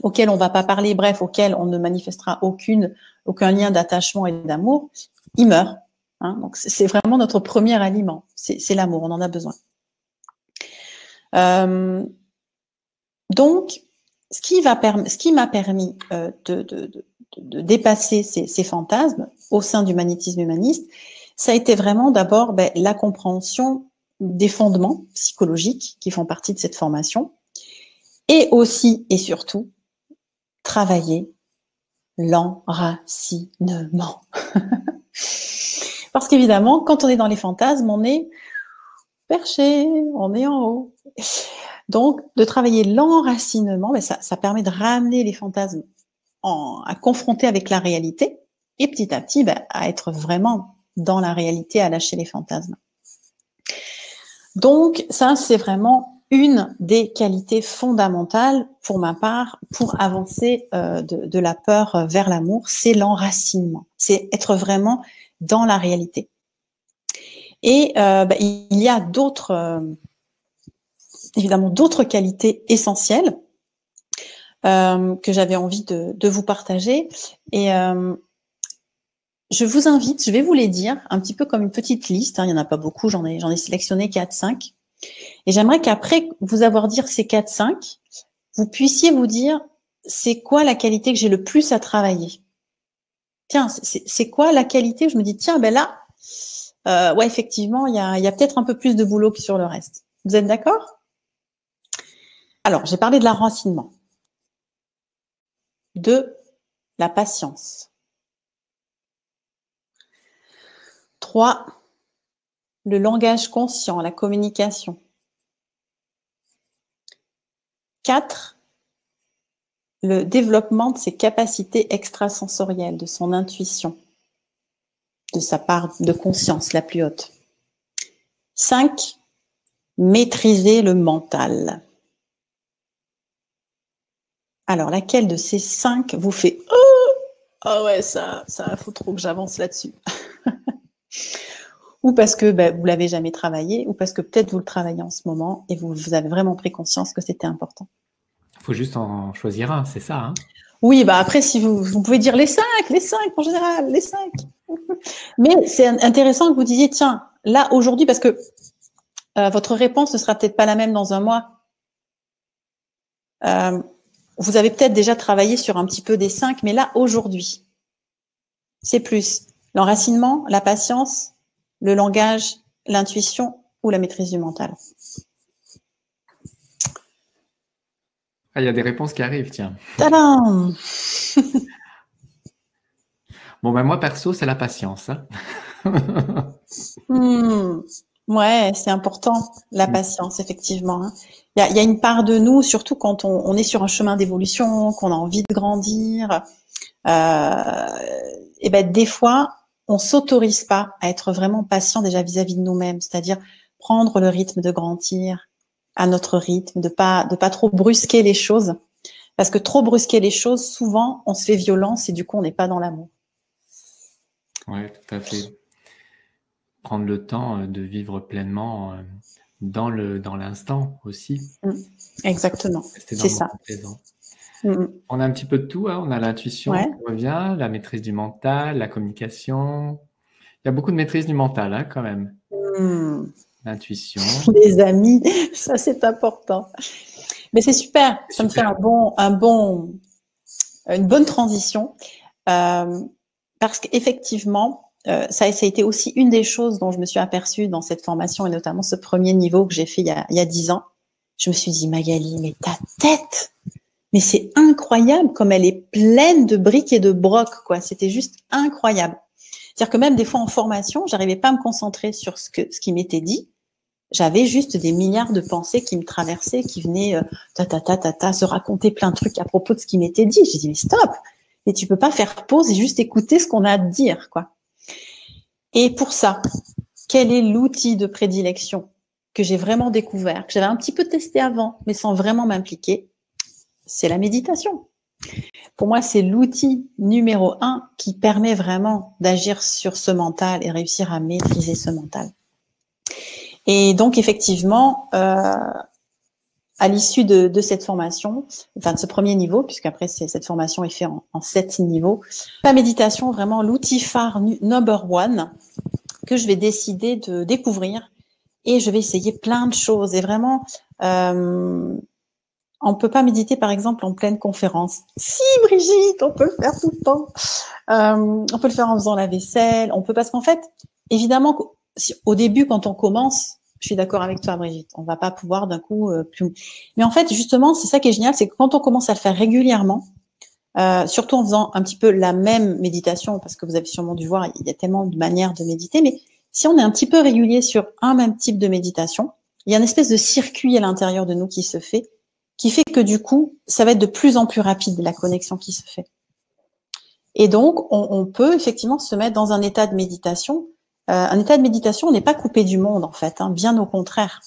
auquel on va pas parler, bref, auquel on ne manifestera aucun lien d'attachement et d'amour, il meurt. Hein, donc c'est vraiment notre premier aliment, c'est l'amour, on en a besoin. Donc, ce qui m'a permis de dépasser ces fantasmes au sein du magnétisme humaniste, ça a été vraiment d'abord la compréhension des fondements psychologiques qui font partie de cette formation, et aussi et surtout travailler l'enracinement. Parce qu'évidemment, quand on est dans les fantasmes, on est perché, on est en haut. Donc, de travailler l'enracinement, ça permet de ramener les fantasmes à confronter avec la réalité et petit à petit à être vraiment dans la réalité, à lâcher les fantasmes. Donc, ça, c'est vraiment une des qualités fondamentales pour ma part pour avancer de la peur vers l'amour, c'est l'enracinement. C'est être vraiment dans la réalité. Et il y a évidemment d'autres qualités essentielles que j'avais envie de vous partager. Et je vous invite, je vais vous les dire un petit peu comme une petite liste. Hein, il n'y en a pas beaucoup, j'en ai sélectionné 4-5. Et j'aimerais qu'après vous avoir dit ces 4-5, vous puissiez vous dire c'est quoi la qualité que j'ai le plus à travailler. Tiens, c'est quoi la qualité où je me dis tiens, là, ouais, effectivement, il y a peut-être un peu plus de boulot que sur le reste. Vous êtes d'accord? Alors, j'ai parlé de l'enracinement, de la patience. 3, le langage conscient, la communication. 4, le développement de ses capacités extrasensorielles, de son intuition, de sa part de conscience la plus haute. 5, maîtriser le mental. Alors, laquelle de ces 5 vous fait « Oh ouais, ça faut trop que j'avance là-dessus » ou parce que vous l'avez jamais travaillé, ou parce que peut-être vous le travaillez en ce moment et vous avez vraiment pris conscience que c'était important. Il faut juste en choisir un, c'est ça, hein? Oui, après, si vous pouvez dire les 5 en général, les 5. Mais c'est intéressant que vous disiez, tiens, là, aujourd'hui, parce que votre réponse ne sera peut-être pas la même dans un mois. Vous avez peut-être déjà travaillé sur un petit peu des 5, mais là, aujourd'hui, c'est plus l'enracinement, la patience, le langage, l'intuition ou la maîtrise du mental. Ah, il y a des réponses qui arrivent, tiens. Tadam! Bon, moi, perso, c'est la patience. Hein. Ouais, c'est important, la patience, effectivement. Hein. Il y a une part de nous, surtout quand on est sur un chemin d'évolution, qu'on a envie de grandir, et des fois, on s'autorise pas à être vraiment patient déjà vis-à-vis de nous-mêmes, c'est-à-dire prendre le rythme de grandir à notre rythme, de pas trop brusquer les choses, parce que trop brusquer les choses, souvent, on se fait violence et du coup, on n'est pas dans l'amour. Oui, tout à fait. Prendre le temps de vivre pleinement dans l'instant aussi. Exactement, c'est ça. On a un petit peu de tout, hein. On a l'intuition qui revient, la maîtrise du mental, la communication. Il y a beaucoup de maîtrise du mental, hein, quand même. L'intuition. Les amis, ça c'est important. Mais c'est super, ça me fait une bonne transition parce qu'effectivement, ça a été aussi une des choses dont je me suis aperçue dans cette formation et notamment ce premier niveau que j'ai fait il y a 10 ans. Je me suis dit, Magali, mais ta tête, Mais c'est incroyable comme elle est pleine de briques et de brocs, quoi. C'était juste incroyable. C'est-à-dire que même des fois en formation, j'arrivais pas à me concentrer sur ce qui m'était dit. J'avais juste des milliards de pensées qui me traversaient, qui venaient se raconter plein de trucs à propos de ce qui m'était dit. J'ai dit mais stop, mais tu peux pas faire pause et juste écouter ce qu'on a à te dire, quoi. Et pour ça, quel est l'outil de prédilection que j'ai vraiment découvert, que j'avais un petit peu testé avant, mais sans vraiment m'impliquer? C'est la méditation. Pour moi, c'est l'outil numéro 1 qui permet vraiment d'agir sur ce mental et réussir à maîtriser ce mental. Et donc, effectivement, à l'issue de cette formation, enfin de ce premier niveau, puisqu'après cette formation est faite en 7 niveaux, la méditation, vraiment l'outil phare number 1 que je vais décider de découvrir, et je vais essayer plein de choses. Et vraiment, on peut pas méditer, par exemple, en pleine conférence. Si, Brigitte, on peut le faire tout le temps. On peut le faire en faisant la vaisselle. On peut, parce qu'en fait, évidemment, au début, quand on commence, je suis d'accord avec toi, Brigitte, on va pas pouvoir d'un coup plus. Mais en fait, justement, c'est ça qui est génial, c'est que quand on commence à le faire régulièrement, surtout en faisant un petit peu la même méditation, parce que vous avez sûrement dû voir, il y a tellement de manières de méditer, mais si on est un petit peu régulier sur un même type de méditation, il y a une espèce de circuit à l'intérieur de nous qui se fait, qui fait que du coup, ça va être de plus en plus rapide, la connexion qui se fait. Et donc, on peut effectivement se mettre dans un état de méditation. Un état de méditation, on n'est pas coupé du monde, en fait, hein, bien au contraire.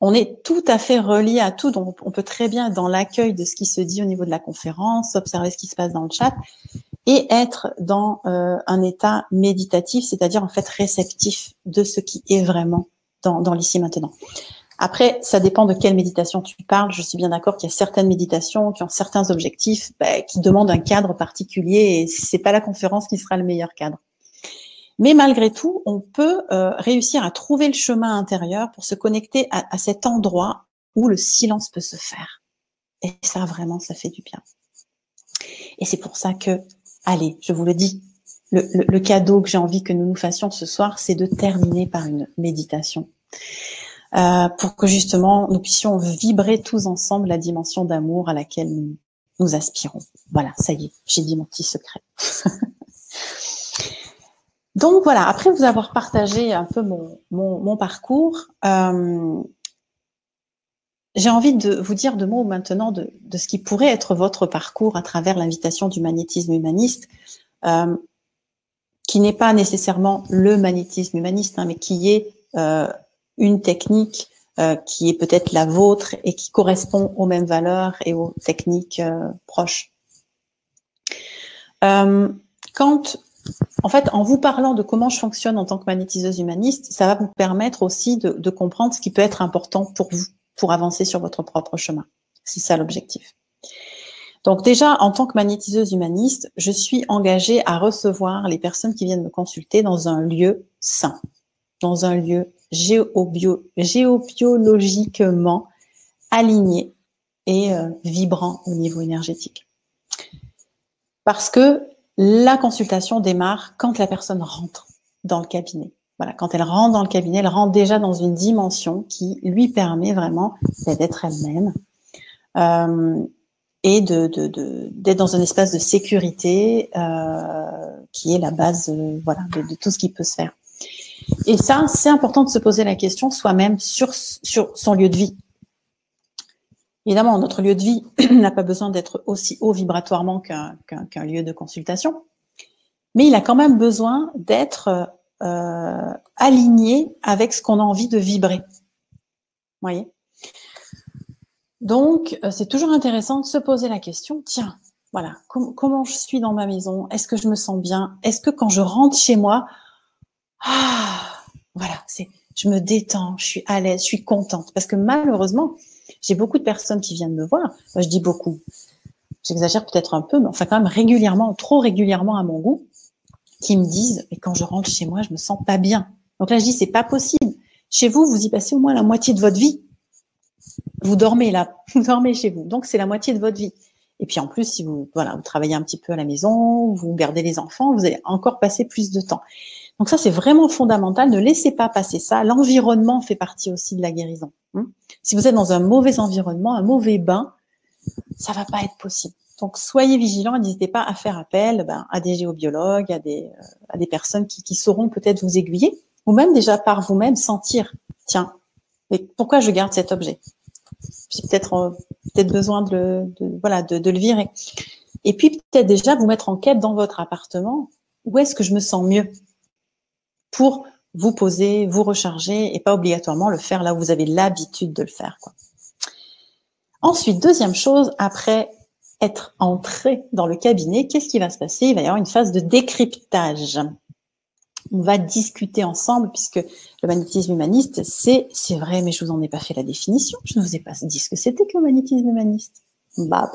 On est tout à fait relié à tout, donc on peut très bien être dans l'accueil de ce qui se dit au niveau de la conférence, observer ce qui se passe dans le chat, et être dans un état méditatif, c'est-à-dire en fait réceptif de ce qui est vraiment dans l'ici maintenant. Après, ça dépend de quelle méditation tu parles. Je suis bien d'accord qu'il y a certaines méditations qui ont certains objectifs, qui demandent un cadre particulier, et c'est pas la conférence qui sera le meilleur cadre. Mais malgré tout, on peut réussir à trouver le chemin intérieur pour se connecter à cet endroit où le silence peut se faire. Et ça, vraiment, ça fait du bien. Et c'est pour ça que, allez, je vous le dis, le cadeau que j'ai envie que nous nous fassions ce soir, c'est de terminer par une méditation. Pour que justement, nous puissions vibrer tous ensemble la dimension d'amour à laquelle nous aspirons. Voilà, ça y est, j'ai dit mon petit secret. Donc voilà, après vous avoir partagé un peu mon parcours, j'ai envie de vous dire deux mots maintenant de ce qui pourrait être votre parcours à travers l'invitation du magnétisme humaniste, qui n'est pas nécessairement le magnétisme humaniste, hein, mais qui est une technique qui est peut-être la vôtre et qui correspond aux mêmes valeurs et aux techniques proches. En fait, en vous parlant de comment je fonctionne en tant que magnétiseuse humaniste, ça va vous permettre aussi de comprendre ce qui peut être important pour vous, pour avancer sur votre propre chemin. C'est ça l'objectif. Donc déjà, en tant que magnétiseuse humaniste, je suis engagée à recevoir les personnes qui viennent me consulter dans un lieu sain, dans un lieu géobiologiquement aligné et vibrant au niveau énergétique. Parce que la consultation démarre quand la personne rentre dans le cabinet. Voilà, quand elle rentre dans le cabinet, elle rentre déjà dans une dimension qui lui permet vraiment d'être elle-même et d'être dans un espace de sécurité qui est la base voilà, de tout ce qui peut se faire. Et ça, c'est important de se poser la question soi-même sur son lieu de vie. Évidemment, notre lieu de vie n'a pas besoin d'être aussi haut vibratoirement qu'un lieu de consultation, mais il a quand même besoin d'être aligné avec ce qu'on a envie de vibrer. Vous voyez ? Donc, c'est toujours intéressant de se poser la question, tiens, voilà, comment je suis dans ma maison ? Est-ce que je me sens bien ? Est-ce que quand je rentre chez moi, voilà, je me détends, je suis à l'aise, je suis contente. Parce que malheureusement, j'ai beaucoup de personnes qui viennent me voir. Moi, je dis beaucoup. J'exagère peut-être un peu, mais enfin quand même régulièrement, trop régulièrement à mon goût, qui me disent, mais quand je rentre chez moi, je me sens pas bien. Donc là, je dis, c'est pas possible. Chez vous, vous y passez au moins la moitié de votre vie. Vous dormez là, vous dormez chez vous. Donc c'est la moitié de votre vie. Et puis en plus, si vous travaillez un petit peu à la maison, vous gardez les enfants, vous allez encore passer plus de temps. Donc ça, c'est vraiment fondamental. Ne laissez pas passer ça. L'environnement fait partie aussi de la guérison. Si vous êtes dans un mauvais environnement, un mauvais bain, ça va pas être possible. Donc, soyez vigilants, n'hésitez pas à faire appel à des géobiologues, à des personnes qui sauront peut-être vous aiguiller, ou même déjà par vous-même sentir, tiens, mais pourquoi je garde cet objet? J'ai peut-être besoin de le virer. Et puis peut-être déjà vous mettre en quête dans votre appartement, où est-ce que je me sens mieux pour vous poser, vous recharger et pas obligatoirement le faire là où vous avez l'habitude de le faire, quoi. Ensuite, deuxième chose, après être entré dans le cabinet, qu'est-ce qui va se passer? Il va y avoir une phase de décryptage. On va discuter ensemble, puisque le magnétisme humaniste, c'est vrai, mais je vous en ai pas fait la définition. Je ne vous ai pas dit ce que c'était que le magnétisme humaniste. Bah.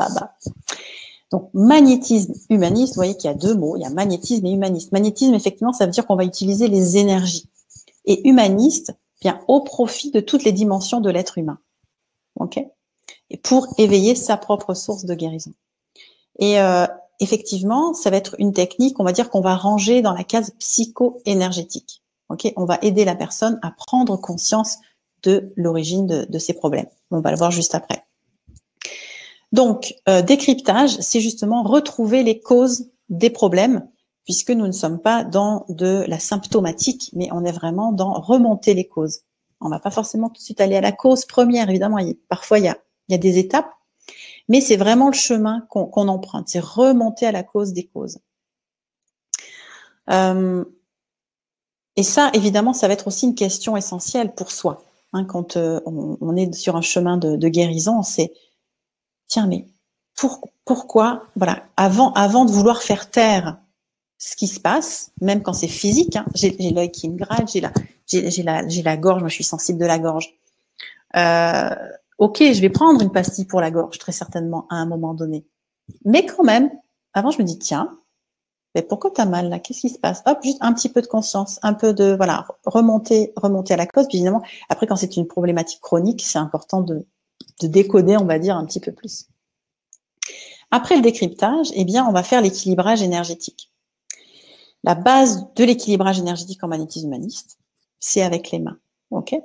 Donc, magnétisme humaniste, vous voyez qu'il y a deux mots, il y a magnétisme et humaniste. Magnétisme, effectivement, ça veut dire qu'on va utiliser les énergies. Et humaniste, bien, au profit de toutes les dimensions de l'être humain. OK? Et pour éveiller sa propre source de guérison. Et effectivement, ça va être une technique, on va dire qu'on va ranger dans la case psycho-énergétique. OK? On va aider la personne à prendre conscience de l'origine de ses problèmes. On va le voir juste après. Donc, décryptage, c'est justement retrouver les causes des problèmes, puisque nous ne sommes pas dans de la symptomatique, mais on est vraiment dans remonter les causes. On ne va pas forcément tout de suite aller à la cause première, évidemment. Parfois, il y a des étapes, mais c'est vraiment le chemin qu'on emprunte, c'est remonter à la cause des causes. Et ça, évidemment, ça va être aussi une question essentielle pour soi. Hein, quand on est sur un chemin de guérison, c'est tiens, mais pourquoi, voilà, avant de vouloir faire taire ce qui se passe, même quand c'est physique, hein, j'ai l'œil qui me gratte, j'ai la gorge, moi je suis sensible de la gorge. Ok, je vais prendre une pastille pour la gorge, très certainement, à un moment donné. Mais quand même, avant je me dis, tiens, mais pourquoi t'as mal là? Qu'est-ce qui se passe? Hop, juste un petit peu de conscience, un peu de, voilà, remonter à la cause. Puis évidemment, après, quand c'est une problématique chronique, c'est important de décoder, on va dire, un petit peu plus. Après le décryptage, eh bien, on va faire l'équilibrage énergétique. La base de l'équilibrage énergétique en magnétisme humaniste, c'est avec les mains. Ok.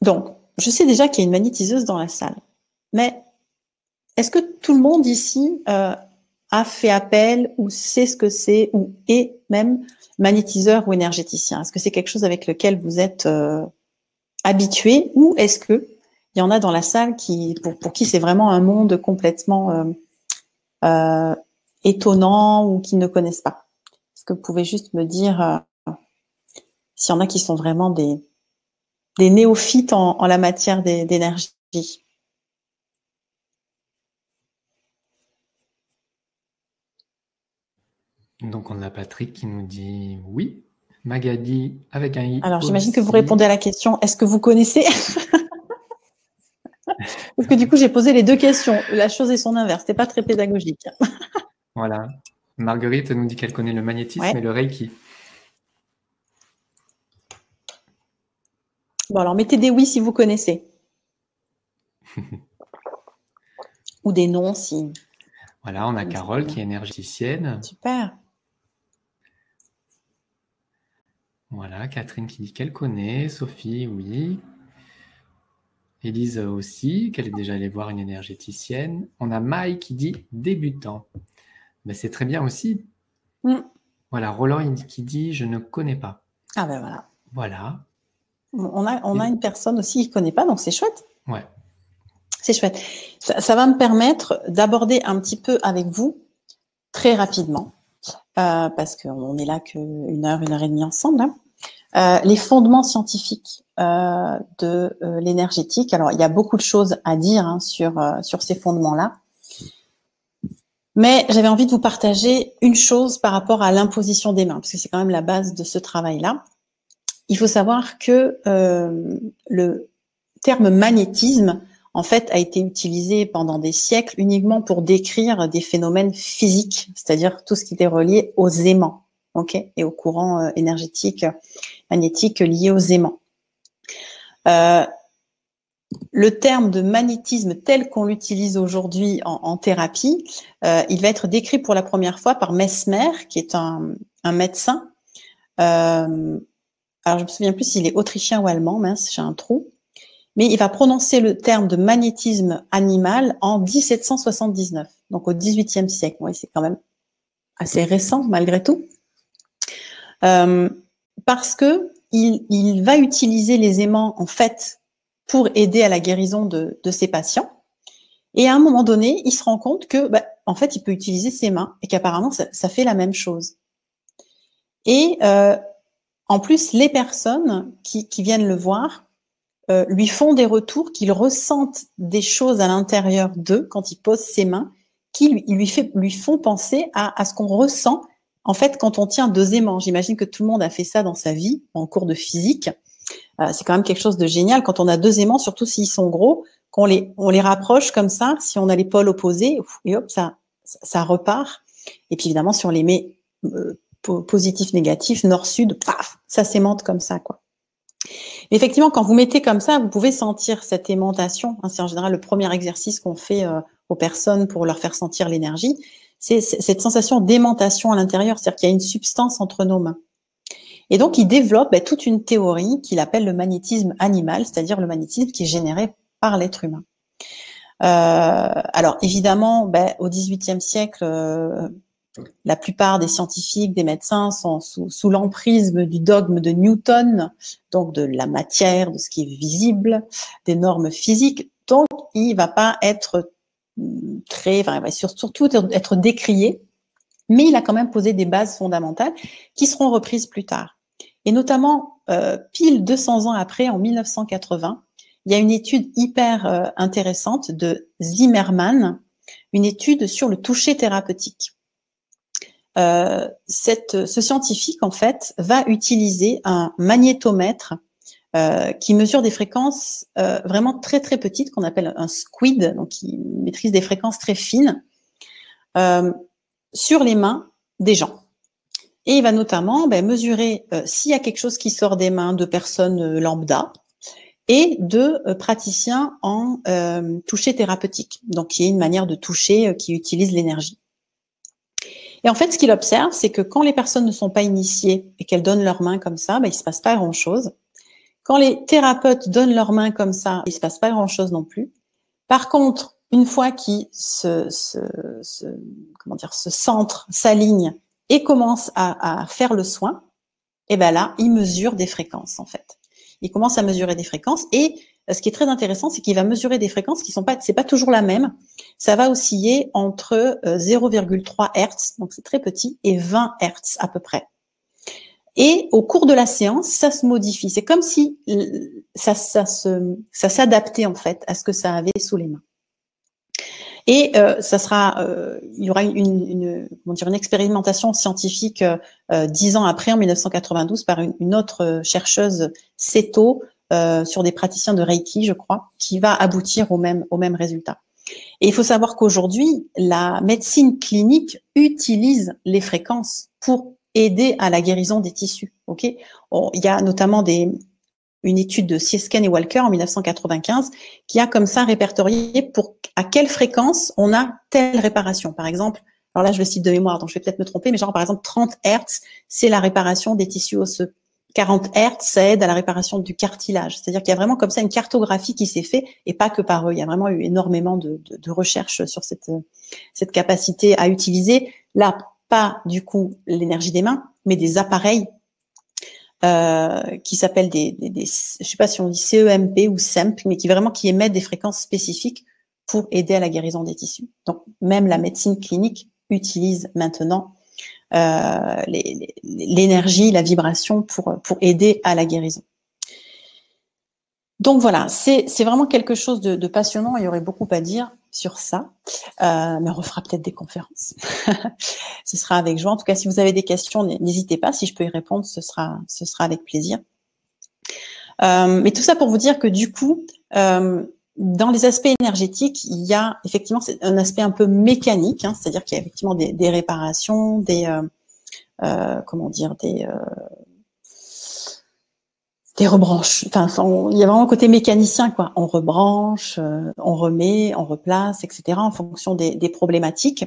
Donc, je sais déjà qu'il y a une magnétiseuse dans la salle, mais est-ce que tout le monde ici a fait appel ou sait ce que c'est ou est même magnétiseur ou énergéticien? Est-ce que c'est quelque chose avec lequel vous êtes habitué, ou est-ce que il y en a dans la salle pour qui c'est vraiment un monde complètement étonnant ou qui ne connaissent pas? Est-ce que vous pouvez juste me dire s'il y en a qui sont vraiment des néophytes en la matière d'énergie? Donc on a Patrick qui nous dit oui. Magali avec un i. Alors j'imagine que vous répondez à la question, est-ce que vous connaissez? Parce que du coup j'ai posé les deux questions, la chose et son inverse, c'était pas très pédagogique. Voilà. Marguerite nous dit qu'elle connaît le magnétisme et le Reiki. Bon alors mettez des oui si vous connaissez. Ou des non si. Voilà, on a Carole qui est énergéticienne. Super. Voilà, Catherine qui dit qu'elle connaît, Sophie, oui. Élise aussi, qu'elle est déjà allée voir une énergéticienne. On a Maï qui dit débutant. Ben, c'est très bien aussi. Voilà, Roland qui dit je ne connais pas. Ah ben voilà. Voilà. On a une personne aussi qui ne connaît pas, donc c'est chouette. Ouais. C'est chouette. Ça va me permettre d'aborder un petit peu avec vous, très rapidement, parce qu'on est là qu'une heure et demie ensemble, hein, les fondements scientifiques de l'énergétique. Alors, il y a beaucoup de choses à dire hein, sur ces fondements-là. Mais j'avais envie de vous partager une chose par rapport à l'imposition des mains, parce que c'est quand même la base de ce travail-là. Il faut savoir que le terme magnétisme, en fait, a été utilisé pendant des siècles uniquement pour décrire des phénomènes physiques, c'est-à-dire tout ce qui était relié aux aimants, ok, et aux courants énergétiques, magnétiques liés aux aimants. Le terme de magnétisme tel qu'on l'utilise aujourd'hui en thérapie, il va être décrit pour la première fois par Mesmer, qui est un médecin. Alors, je me souviens plus s'il est autrichien ou allemand, mince, j'ai un trou. mais il va prononcer le terme de magnétisme animal en 1779, donc au XVIIIe siècle. Oui, c'est quand même assez récent malgré tout, parce que il va utiliser les aimants en fait pour aider à la guérison de ses patients. Et à un moment donné, il se rend compte que, en fait, il peut utiliser ses mains et qu'apparemment, ça fait la même chose. Et en plus, les personnes qui viennent le voir lui font des retours, qu'ils ressentent des choses à l'intérieur d'eux quand il pose ses mains, qui lui font penser à ce qu'on ressent en fait quand on tient 2 aimants. J'imagine que tout le monde a fait ça dans sa vie, en cours de physique. C'est quand même quelque chose de génial quand on a 2 aimants, surtout s'ils sont gros, qu'on les rapproche comme ça, si on a les pôles opposés, et hop, ça repart. Et puis évidemment, si on les met positif, négatif, nord-sud, paf, ça s'aimante comme ça, quoi. Mais effectivement, quand vous mettez comme ça, vous pouvez sentir cette aimantation. C'est en général le premier exercice qu'on fait aux personnes pour leur faire sentir l'énergie. C'est cette sensation d'aimantation à l'intérieur, c'est-à-dire qu'il y a une substance entre nos mains. Et donc, il développe toute une théorie qu'il appelle le magnétisme animal, c'est-à-dire le magnétisme qui est généré par l'être humain. Alors, évidemment, au XVIIIe siècle, la plupart des scientifiques, des médecins sont sous l'emprise du dogme de Newton, donc de la matière, de ce qui est visible, des normes physiques. Donc, il va pas être il va surtout être décrié, mais il a quand même posé des bases fondamentales qui seront reprises plus tard. Et notamment, pile 200 ans après, en 1980, il y a une étude hyper intéressante de Zimmermann, une étude sur le toucher thérapeutique. Ce scientifique, en fait, va utiliser un magnétomètre qui mesure des fréquences vraiment très très petites, qu'on appelle un squid, donc qui maîtrise des fréquences très fines, sur les mains des gens. Et il va notamment mesurer s'il y a quelque chose qui sort des mains de personnes lambda et de praticiens en toucher thérapeutique, donc qui est une manière de toucher qui utilise l'énergie. Et en fait, ce qu'il observe, c'est que quand les personnes ne sont pas initiées et qu'elles donnent leurs mains comme ça, il se passe pas grand-chose. Quand les thérapeutes donnent leurs mains comme ça, il se passe pas grand-chose non plus. Par contre, une fois qu'ils se centrent, s'alignent et commencent à faire le soin, et là, ils mesurent des fréquences en fait. Ils commencent à mesurer des fréquences et ce qui est très intéressant, c'est qu'il va mesurer des fréquences qui c'est pas toujours la même. Ça va osciller entre 0,3 Hz, donc c'est très petit, et 20 Hz à peu près. Et au cours de la séance, ça se modifie. C'est comme si ça s'adaptait en fait à ce que ça avait sous les mains. Et il y aura une expérimentation scientifique 10 ans après, en 1992, par une autre chercheuse, Seto, sur des praticiens de Reiki, je crois, qui va aboutir au même résultat. Et il faut savoir qu'aujourd'hui, la médecine clinique utilise les fréquences pour aider à la guérison des tissus. Ok, il y a notamment une étude de Siesken et Walker en 1995 qui a comme ça répertorié à quelle fréquence on a telle réparation. Par exemple, alors là je le cite de mémoire, donc je vais peut-être me tromper, mais genre par exemple 30 Hz, c'est la réparation des tissus osseux. 40 Hz, ça aide à la réparation du cartilage. C'est-à-dire qu'il y a vraiment comme ça une cartographie qui s'est faite, et pas que par eux. Il y a vraiment eu énormément de recherches sur cette capacité à utiliser, là, pas du coup l'énergie des mains, mais des appareils qui s'appellent je sais pas si on dit CEMP ou SEMP, mais qui émettent des fréquences spécifiques pour aider à la guérison des tissus. Donc, même la médecine clinique utilise maintenant l'énergie, la vibration pour aider à la guérison. Donc voilà, c'est vraiment quelque chose de passionnant. Il y aurait beaucoup à dire sur ça, mais on refera peut-être des conférences. Ce sera avec joie. En tout cas, si vous avez des questions, n'hésitez pas. Si je peux y répondre, ce sera avec plaisir. Mais tout ça pour vous dire que du coup, dans les aspects énergétiques, il y a effectivement un aspect un peu mécanique, c'est-à-dire qu'il y a effectivement des réparations, des rebranches. Enfin, il y a vraiment un côté mécanicien, quoi. On rebranche, on remet, on replace, etc. en fonction des problématiques.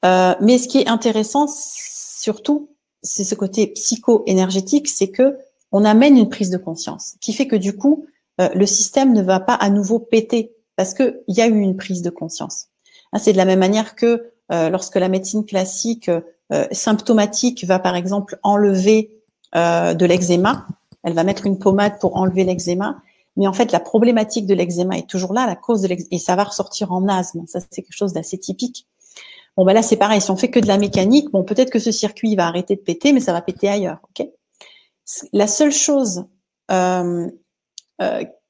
Mais ce qui est intéressant, surtout, c'est ce côté psycho-énergétique, c'est que on amène une prise de conscience, qui fait que du coup, le système ne va pas à nouveau péter parce qu'il y a eu une prise de conscience. C'est de la même manière que lorsque la médecine classique symptomatique va par exemple enlever de l'eczéma, elle va mettre une pommade pour enlever l'eczéma, mais en fait la problématique de l'eczéma est toujours là, la cause de l'eczéma, et ça va ressortir en asthme. Ça c'est quelque chose d'assez typique. Bon ben là c'est pareil, si on fait que de la mécanique, bon peut-être que ce circuit va arrêter de péter, mais ça va péter ailleurs. Ok. La seule chose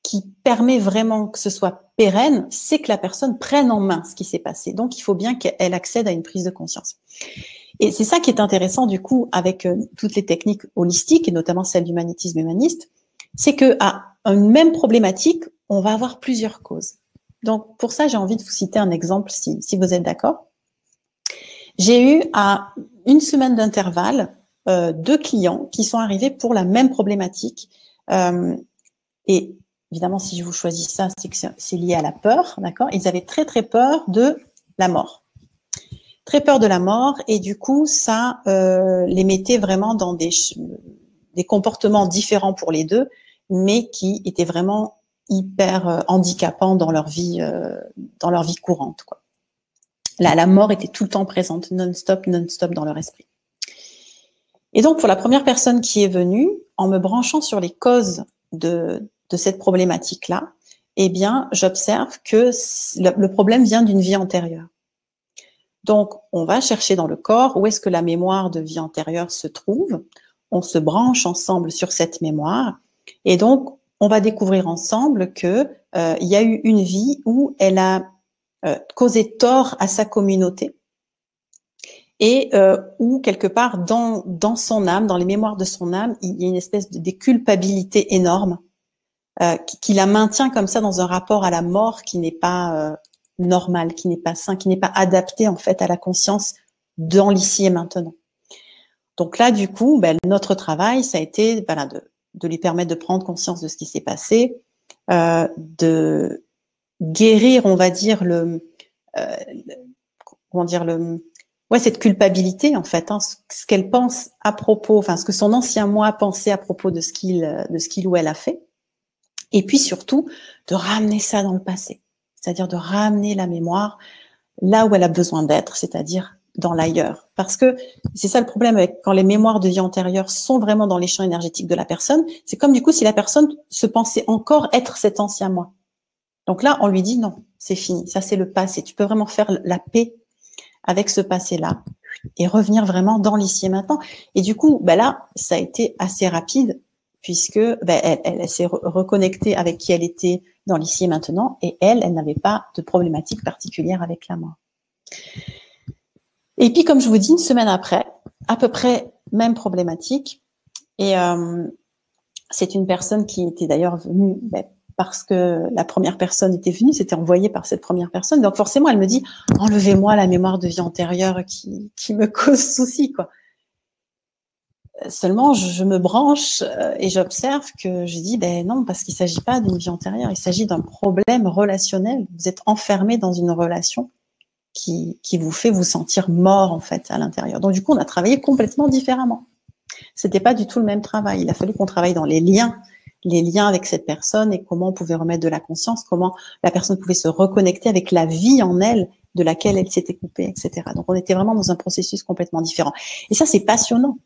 qui permet vraiment que ce soit pérenne, c'est que la personne prenne en main ce qui s'est passé. Donc, il faut bien qu'elle accède à une prise de conscience. Et c'est ça qui est intéressant, du coup, avec toutes les techniques holistiques, et notamment celle du magnétisme humaniste, c'est que à une même problématique, on va avoir plusieurs causes. Donc, pour ça, j'ai envie de vous citer un exemple, si vous êtes d'accord. J'ai eu à une semaine d'intervalle 2 clients qui sont arrivés pour la même problématique. Et évidemment, si je vous choisis ça, c'est que c'est lié à la peur, d'accord? Ils avaient très très peur de la mort, très peur de la mort, et du coup, ça les mettait vraiment dans des comportements différents pour les deux, mais qui étaient vraiment hyper handicapants dans leur vie courante, quoi. Là, la mort était tout le temps présente, non-stop dans leur esprit. Et donc, pour la première personne qui est venue, en me branchant sur les causes de cette problématique-là, eh bien, j'observe que le problème vient d'une vie antérieure. Donc, on va chercher dans le corps où est-ce que la mémoire de vie antérieure se trouve. On se branche ensemble sur cette mémoire. Et donc, on va découvrir ensemble que il y a eu une vie où elle a causé tort à sa communauté. Et où, quelque part, dans son âme, dans les mémoires de son âme, il y a une espèce de culpabilité énorme qui la maintient comme ça dans un rapport à la mort qui n'est pas normal, qui n'est pas sain, qui n'est pas adapté en fait à la conscience dans l'ici et maintenant. Donc là, du coup, notre travail, ça a été de lui permettre de prendre conscience de ce qui s'est passé, de guérir, on va dire, cette culpabilité en fait, ce qu'elle pense à propos, enfin ce que son ancien moi pensait à propos de ce qu'il ou elle a fait. Et puis surtout, de ramener ça dans le passé. C'est-à-dire de ramener la mémoire là où elle a besoin d'être, c'est-à-dire dans l'ailleurs. Parce que c'est ça le problème quand les mémoires de vie antérieure sont vraiment dans les champs énergétiques de la personne. C'est comme du coup si la personne se pensait encore être cet ancien moi. Donc là, on lui dit non, c'est fini. Ça, c'est le passé. Tu peux vraiment faire la paix avec ce passé-là et revenir vraiment dans l'ici et maintenant. Et du coup, là, ça a été assez rapide puisque elle s'est reconnectée avec qui elle était dans l'ici et maintenant, et elle n'avait pas de problématique particulière avec la mort. Et puis, comme je vous dis, une semaine après, à peu près même problématique, et c'est une personne qui était d'ailleurs venue parce que la première personne était venue, c'était envoyé par cette première personne, donc forcément elle me dit « Enlevez-moi la mémoire de vie antérieure qui me cause souci, quoi ». Seulement, je me branche et j'observe que je dis non, parce qu'il ne s'agit pas d'une vie antérieure, il s'agit d'un problème relationnel. Vous êtes enfermé dans une relation qui vous fait vous sentir mort en fait à l'intérieur. Donc du coup, on a travaillé complètement différemment. C'était pas du tout le même travail. Il a fallu qu'on travaille dans les liens avec cette personne et comment on pouvait remettre de la conscience, comment la personne pouvait se reconnecter avec la vie en elle de laquelle elle s'était coupée, etc. Donc on était vraiment dans un processus complètement différent. Et ça, c'est passionnant.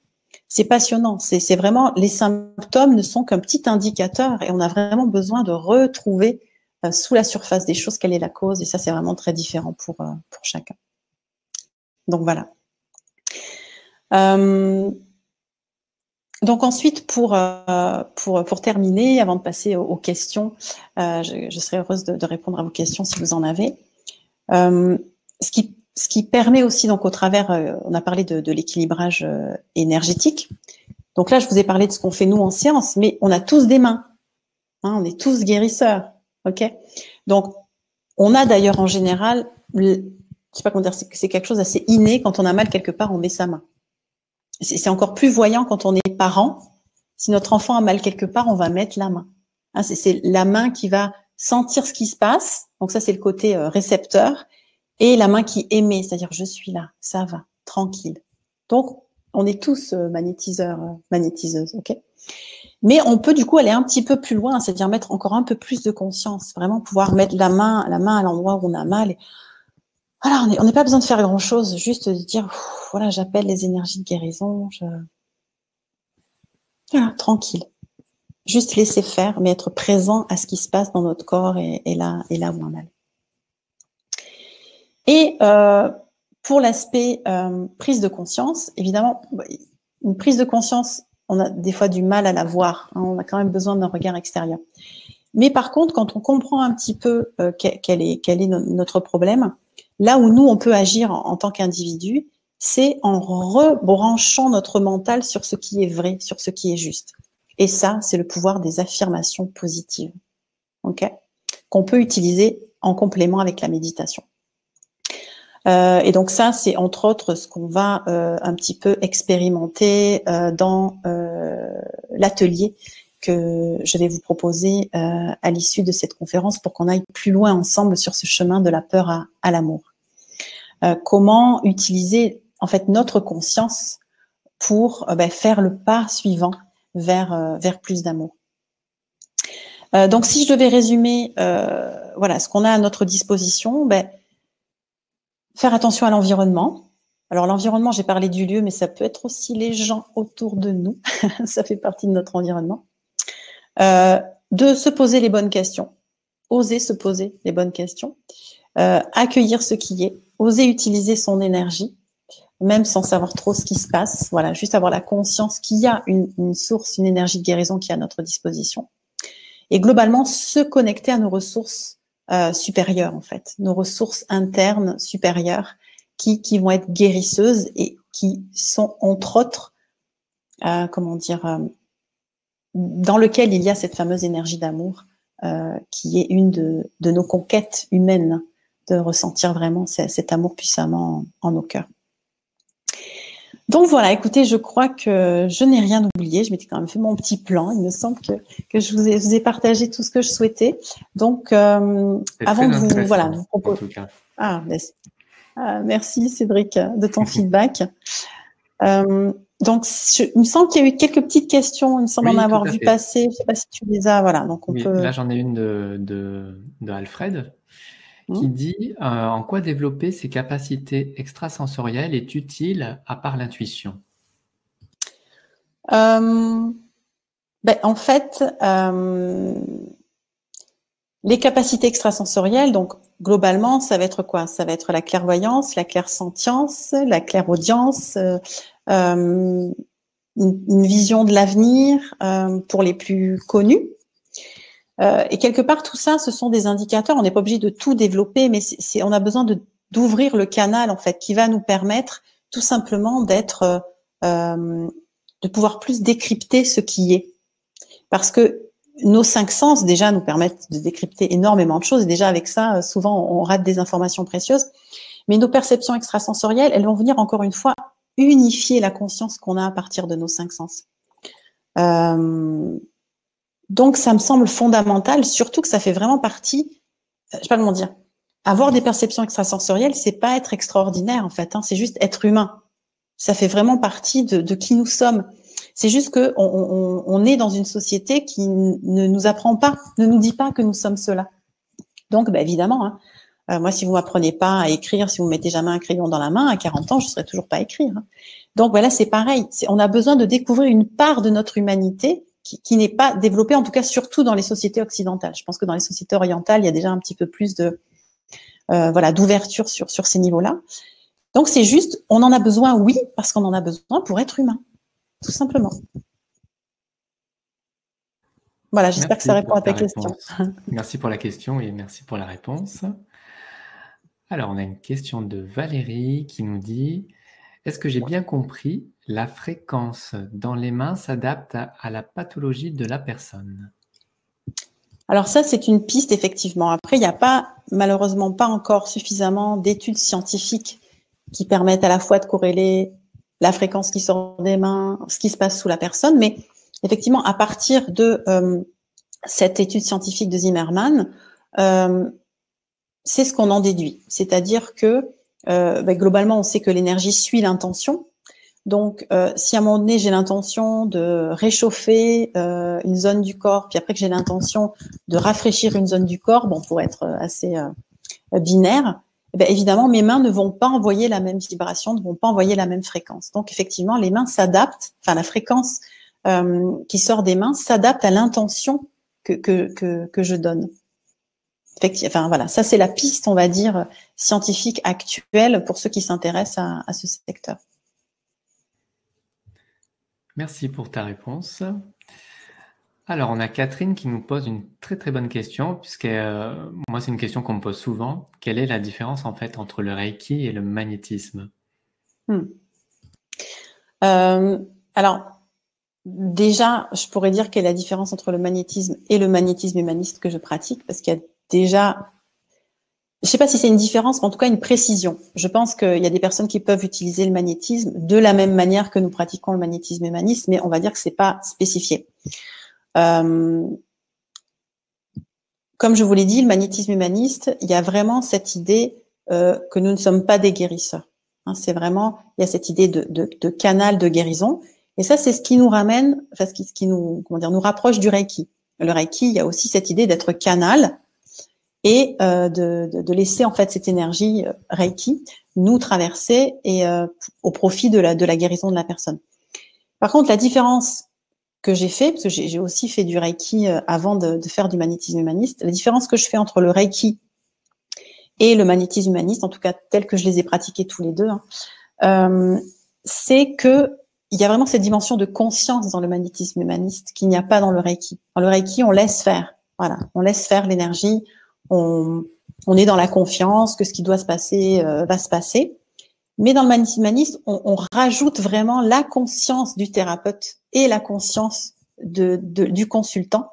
C'est passionnant. C'est vraiment, les symptômes ne sont qu'un petit indicateur et on a vraiment besoin de retrouver sous la surface des choses quelle est la cause, et ça, c'est vraiment très différent pour chacun. Donc voilà. Donc ensuite, pour terminer, avant de passer aux questions, je serais heureuse de répondre à vos questions si vous en avez. Ce qui permet aussi, donc au travers, on a parlé de l'équilibrage énergétique. Donc là, je vous ai parlé de ce qu'on fait nous en séance, mais on a tous des mains. Hein, on est tous guérisseurs, ok? Donc, on a d'ailleurs en général, je sais pas comment dire, c'est quelque chose d'assez inné. Quand on a mal quelque part, on met sa main. C'est encore plus voyant quand on est parent. Si notre enfant a mal quelque part, on va mettre la main. Hein, c'est la main qui va sentir ce qui se passe. Donc ça, c'est le côté récepteur. Et la main qui émet, c'est-à-dire je suis là, ça va, tranquille. Donc, on est tous magnétiseurs, magnétiseuses, ok? Mais on peut du coup aller un petit peu plus loin, c'est-à-dire mettre encore un peu plus de conscience, vraiment pouvoir mettre la main à l'endroit où on a mal. Et voilà, on n'est pas besoin de faire grand-chose, juste de dire, voilà, j'appelle les énergies de guérison, voilà, tranquille. Juste laisser faire, mais être présent à ce qui se passe dans notre corps et là où on a mal. Et pour l'aspect prise de conscience, évidemment, une prise de conscience, on a des fois du mal à la voir, hein, on a quand même besoin d'un regard extérieur. Mais par contre, quand on comprend un petit peu quel est notre problème, là où nous, on peut agir en tant qu'individu, c'est en rebranchant notre mental sur ce qui est vrai, sur ce qui est juste. Et ça, c'est le pouvoir des affirmations positives, ok, qu'on peut utiliser en complément avec la méditation. Et donc ça, c'est entre autres ce qu'on va un petit peu expérimenter dans l'atelier que je vais vous proposer à l'issue de cette conférence pour qu'on aille plus loin ensemble sur ce chemin de la peur à l'amour. Comment utiliser en fait notre conscience pour faire le pas suivant vers plus d'amour. Donc si je devais résumer voilà ce qu'on a à notre disposition, faire attention à l'environnement. Alors l'environnement, j'ai parlé du lieu, mais ça peut être aussi les gens autour de nous. Ça fait partie de notre environnement. De se poser les bonnes questions, oser se poser les bonnes questions, accueillir ce qui est, oser utiliser son énergie, même sans savoir trop ce qui se passe. Voilà, juste avoir la conscience qu'il y a une source, une énergie de guérison qui est à notre disposition. Et globalement, se connecter à nos ressources supérieures, en fait, nos ressources internes supérieures qui vont être guérisseuses et qui sont, entre autres, dans lequel il y a cette fameuse énergie d'amour qui est une de nos conquêtes humaines, de ressentir vraiment cet amour puissamment en nos cœurs. Donc voilà, écoutez, je crois que je n'ai rien oublié. Je m'étais quand même fait mon petit plan. Il me semble que je vous ai partagé tout ce que je souhaitais. Donc, avant de vous proposer. Merci Cédric de ton feedback. Donc, il me semble qu'il y a eu quelques petites questions. Il me semble en avoir vu passer. Je ne sais pas si tu les as. Voilà, donc on peut. Là, j'en ai une de Alfred qui dit en quoi développer ses capacités extrasensorielles est utile à part l'intuition. En fait, les capacités extrasensorielles, donc globalement, ça va être quoi? Ça va être la clairvoyance, la clairsentience, la clairaudience, une vision de l'avenir pour les plus connus. Et quelque part, tout ça, ce sont des indicateurs. On n'est pas obligé de tout développer, mais on a besoin d'ouvrir le canal en fait, qui va nous permettre tout simplement de pouvoir plus décrypter ce qui est. Parce que nos 5 sens déjà nous permettent de décrypter énormément de choses. Et déjà avec ça, souvent on rate des informations précieuses. Mais nos perceptions extrasensorielles, elles vont venir encore une fois unifier la conscience qu'on a à partir de nos 5 sens. Donc, ça me semble fondamental, surtout que ça fait vraiment partie, je sais pas comment dire, avoir des perceptions extrasensorielles, c'est pas être extraordinaire en fait, hein, c'est juste être humain. Ça fait vraiment partie de qui nous sommes. C'est juste que on est dans une société qui ne nous apprend pas, ne nous dit pas que nous sommes cela. Donc, évidemment, hein, moi, si vous m'apprenez pas à écrire, si vous mettez jamais un crayon dans la main, à 40 ans, je ne saurais toujours pas écrire. Hein. Donc, voilà, c'est pareil. On a besoin de découvrir une part de notre humanité qui n'est pas développée, en tout cas, surtout dans les sociétés occidentales. Je pense que dans les sociétés orientales, il y a déjà un petit peu plus d'ouverture sur ces niveaux-là. Donc, c'est juste, on en a besoin, oui, parce qu'on en a besoin pour être humain, tout simplement. Voilà, j'espère que ça répond à ta question. Merci pour la question et merci pour la réponse. Alors, on a une question de Valérie qui nous dit « Est-ce que j'ai bien compris, la fréquence dans les mains s'adapte à la pathologie de la personne ?» Alors ça, c'est une piste, effectivement. Après, il n'y a malheureusement pas encore suffisamment d'études scientifiques qui permettent à la fois de corréler la fréquence qui sort des mains, ce qui se passe sous la personne, mais effectivement, à partir de cette étude scientifique de Zimmerman, c'est ce qu'on en déduit. C'est-à-dire que globalement, on sait que l'énergie suit l'intention. Donc, si à un moment donné, j'ai l'intention de réchauffer une zone du corps, puis après que j'ai l'intention de rafraîchir une zone du corps, bon, pour être assez binaire, eh bien, évidemment, mes mains ne vont pas envoyer la même vibration, ne vont pas envoyer la même fréquence. Donc, effectivement, les mains s'adaptent, enfin, la fréquence qui sort des mains s'adapte à l'intention que je donne. Enfin, voilà, ça, c'est la piste, on va dire, scientifique actuelle pour ceux qui s'intéressent à ce secteur. Merci pour ta réponse. Alors, on a Catherine qui nous pose une très très bonne question, puisque moi, c'est une question qu'on me pose souvent. Quelle est la différence en fait entre le Reiki et le magnétisme? Alors, déjà, je pourrais dire quelle est la différence entre le magnétisme et le magnétisme humaniste que je pratique, parce qu'il y a déjà, je ne sais pas si c'est une différence, mais en tout cas une précision. Je pense qu'il y a des personnes qui peuvent utiliser le magnétisme de la même manière que nous pratiquons le magnétisme humaniste, mais on va dire que c'est pas spécifié. Comme je vous l'ai dit, le magnétisme humaniste, il y a vraiment cette idée que nous ne sommes pas des guérisseurs. Hein, c'est vraiment, il y a cette idée de canal de guérison. Et ça, c'est ce qui nous ramène, enfin, ce qui nous, comment dire, nous rapproche du Reiki. Le Reiki, il y a aussi cette idée d'être canal et de laisser en fait cette énergie Reiki nous traverser et au profit de la guérison de la personne. Par contre, la différence que j'ai fait, parce que j'ai aussi fait du Reiki avant de faire du magnétisme humaniste, la différence que je fais entre le Reiki et le magnétisme humaniste, en tout cas tel que je les ai pratiqués tous les deux, c'est que il y a vraiment cette dimension de conscience dans le magnétisme humaniste qu'il n'y a pas dans le Reiki. Dans le Reiki, on laisse faire. Voilà, on laisse faire l'énergie. On est dans la confiance que ce qui doit se passer va se passer. Mais dans le magnétisme humaniste, on rajoute vraiment la conscience du thérapeute et la conscience du consultant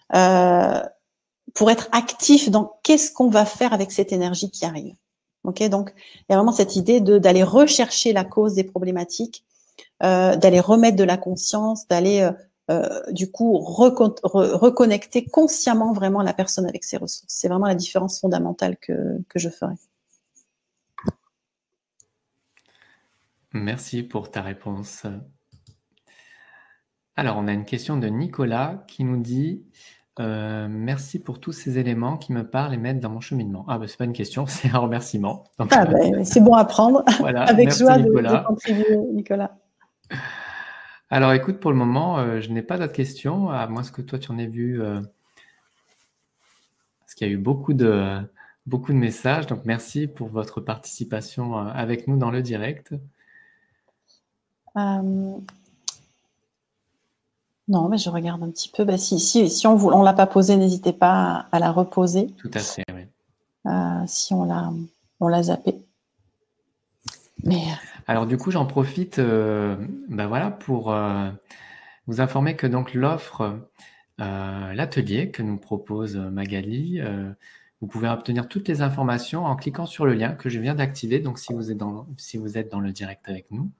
pour être actif dans qu'est-ce qu'on va faire avec cette énergie qui arrive. Okay, donc, il y a vraiment cette idée d'aller rechercher la cause des problématiques, d'aller remettre de la conscience, d'aller du coup reconnecter consciemment vraiment la personne avec ses ressources. C'est vraiment la différence fondamentale que je ferai. Merci pour ta réponse. Alors, on a une question de Nicolas qui nous dit merci pour tous ces éléments qui me parlent et m'aident dans mon cheminement. Ah, ben, c'est pas une question, c'est un remerciement. Donc, c'est bon à prendre. Voilà, avec merci, joie Nicolas. de contribuer, Nicolas. Alors, écoute, pour le moment, je n'ai pas d'autres questions, à moins que toi, tu en aies vu. Parce qu'il y a eu beaucoup de messages. Donc, merci pour votre participation avec nous dans le direct. Non, mais je regarde un petit peu. Si on l'a pas posée, n'hésitez pas à la reposer. Tout à fait, oui. Si on l'a zappée. Mais alors du coup, j'en profite, voilà, pour vous informer que donc l'offre, l'atelier que nous propose Magali, vous pouvez obtenir toutes les informations en cliquant sur le lien que je viens d'activer. Donc si vous êtes dans le direct avec nous.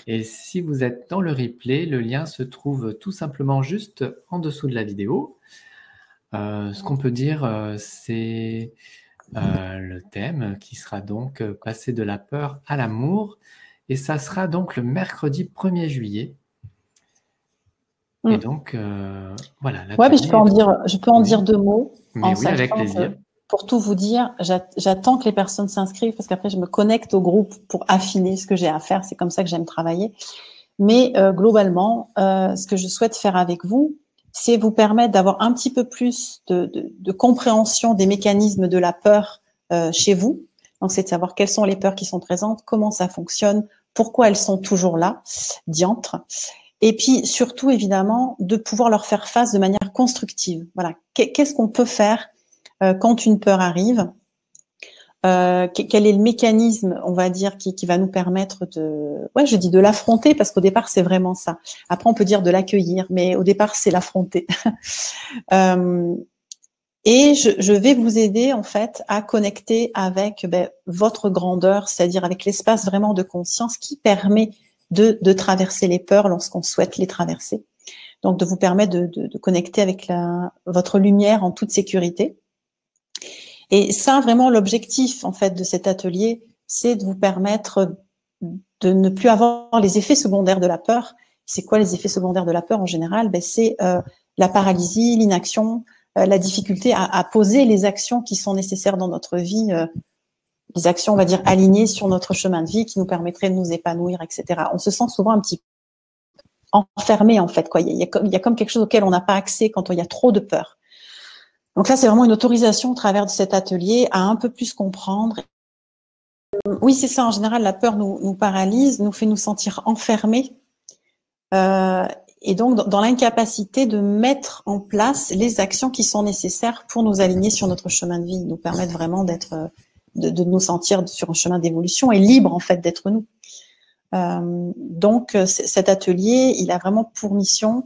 Et si vous êtes dans le replay, le lien se trouve tout simplement juste en dessous de la vidéo. Ce qu'on peut dire, c'est le thème qui sera donc passer de la peur à l'amour. Et ça sera donc le mercredi 1er juillet. Et donc, voilà. Ouais, mais je peux en dire deux mots. Mais oui, avec plaisir. Pour tout vous dire, j'attends que les personnes s'inscrivent parce qu'après, je me connecte au groupe pour affiner ce que j'ai à faire. C'est comme ça que j'aime travailler. Mais globalement, ce que je souhaite faire avec vous, c'est vous permettre d'avoir un petit peu plus de compréhension des mécanismes de la peur chez vous. Donc, c'est de savoir quelles sont les peurs qui sont présentes, comment ça fonctionne, pourquoi elles sont toujours là, diantre. Et puis, surtout, évidemment, de pouvoir leur faire face de manière constructive. Voilà. Qu'est-ce qu'on peut faire quand une peur arrive? Quel est le mécanisme, on va dire, qui va nous permettre de l'affronter, parce qu'au départ, c'est vraiment ça. Après, on peut dire de l'accueillir, mais au départ, c'est l'affronter. Et je vais vous aider, en fait, à connecter avec votre grandeur, c'est-à-dire avec l'espace vraiment de conscience qui permet de traverser les peurs lorsqu'on souhaite les traverser. Donc, de vous permettre de connecter avec votre lumière en toute sécurité. Et ça, vraiment, l'objectif, en fait, de cet atelier, c'est de vous permettre ne plus avoir les effets secondaires de la peur. C'est quoi les effets secondaires de la peur en général? C'est la paralysie, l'inaction, la difficulté à poser les actions qui sont nécessaires dans notre vie, les actions, on va dire, alignées sur notre chemin de vie qui nous permettraient de nous épanouir, etc. On se sent souvent un petit peu enfermé, en fait, quoi. Il y a comme quelque chose auquel on n'a pas accès quand il y a trop de peur. Donc là, c'est vraiment une autorisation au travers de cet atelier à un peu plus comprendre. Oui, c'est ça. En général, la peur nous paralyse, nous fait nous sentir enfermés. Et donc, dans l'incapacité de mettre en place les actions qui sont nécessaires pour nous aligner sur notre chemin de vie, nous permettre vraiment de nous sentir sur un chemin d'évolution et libre, en fait, d'être nous. Donc, cet atelier, il a vraiment pour mission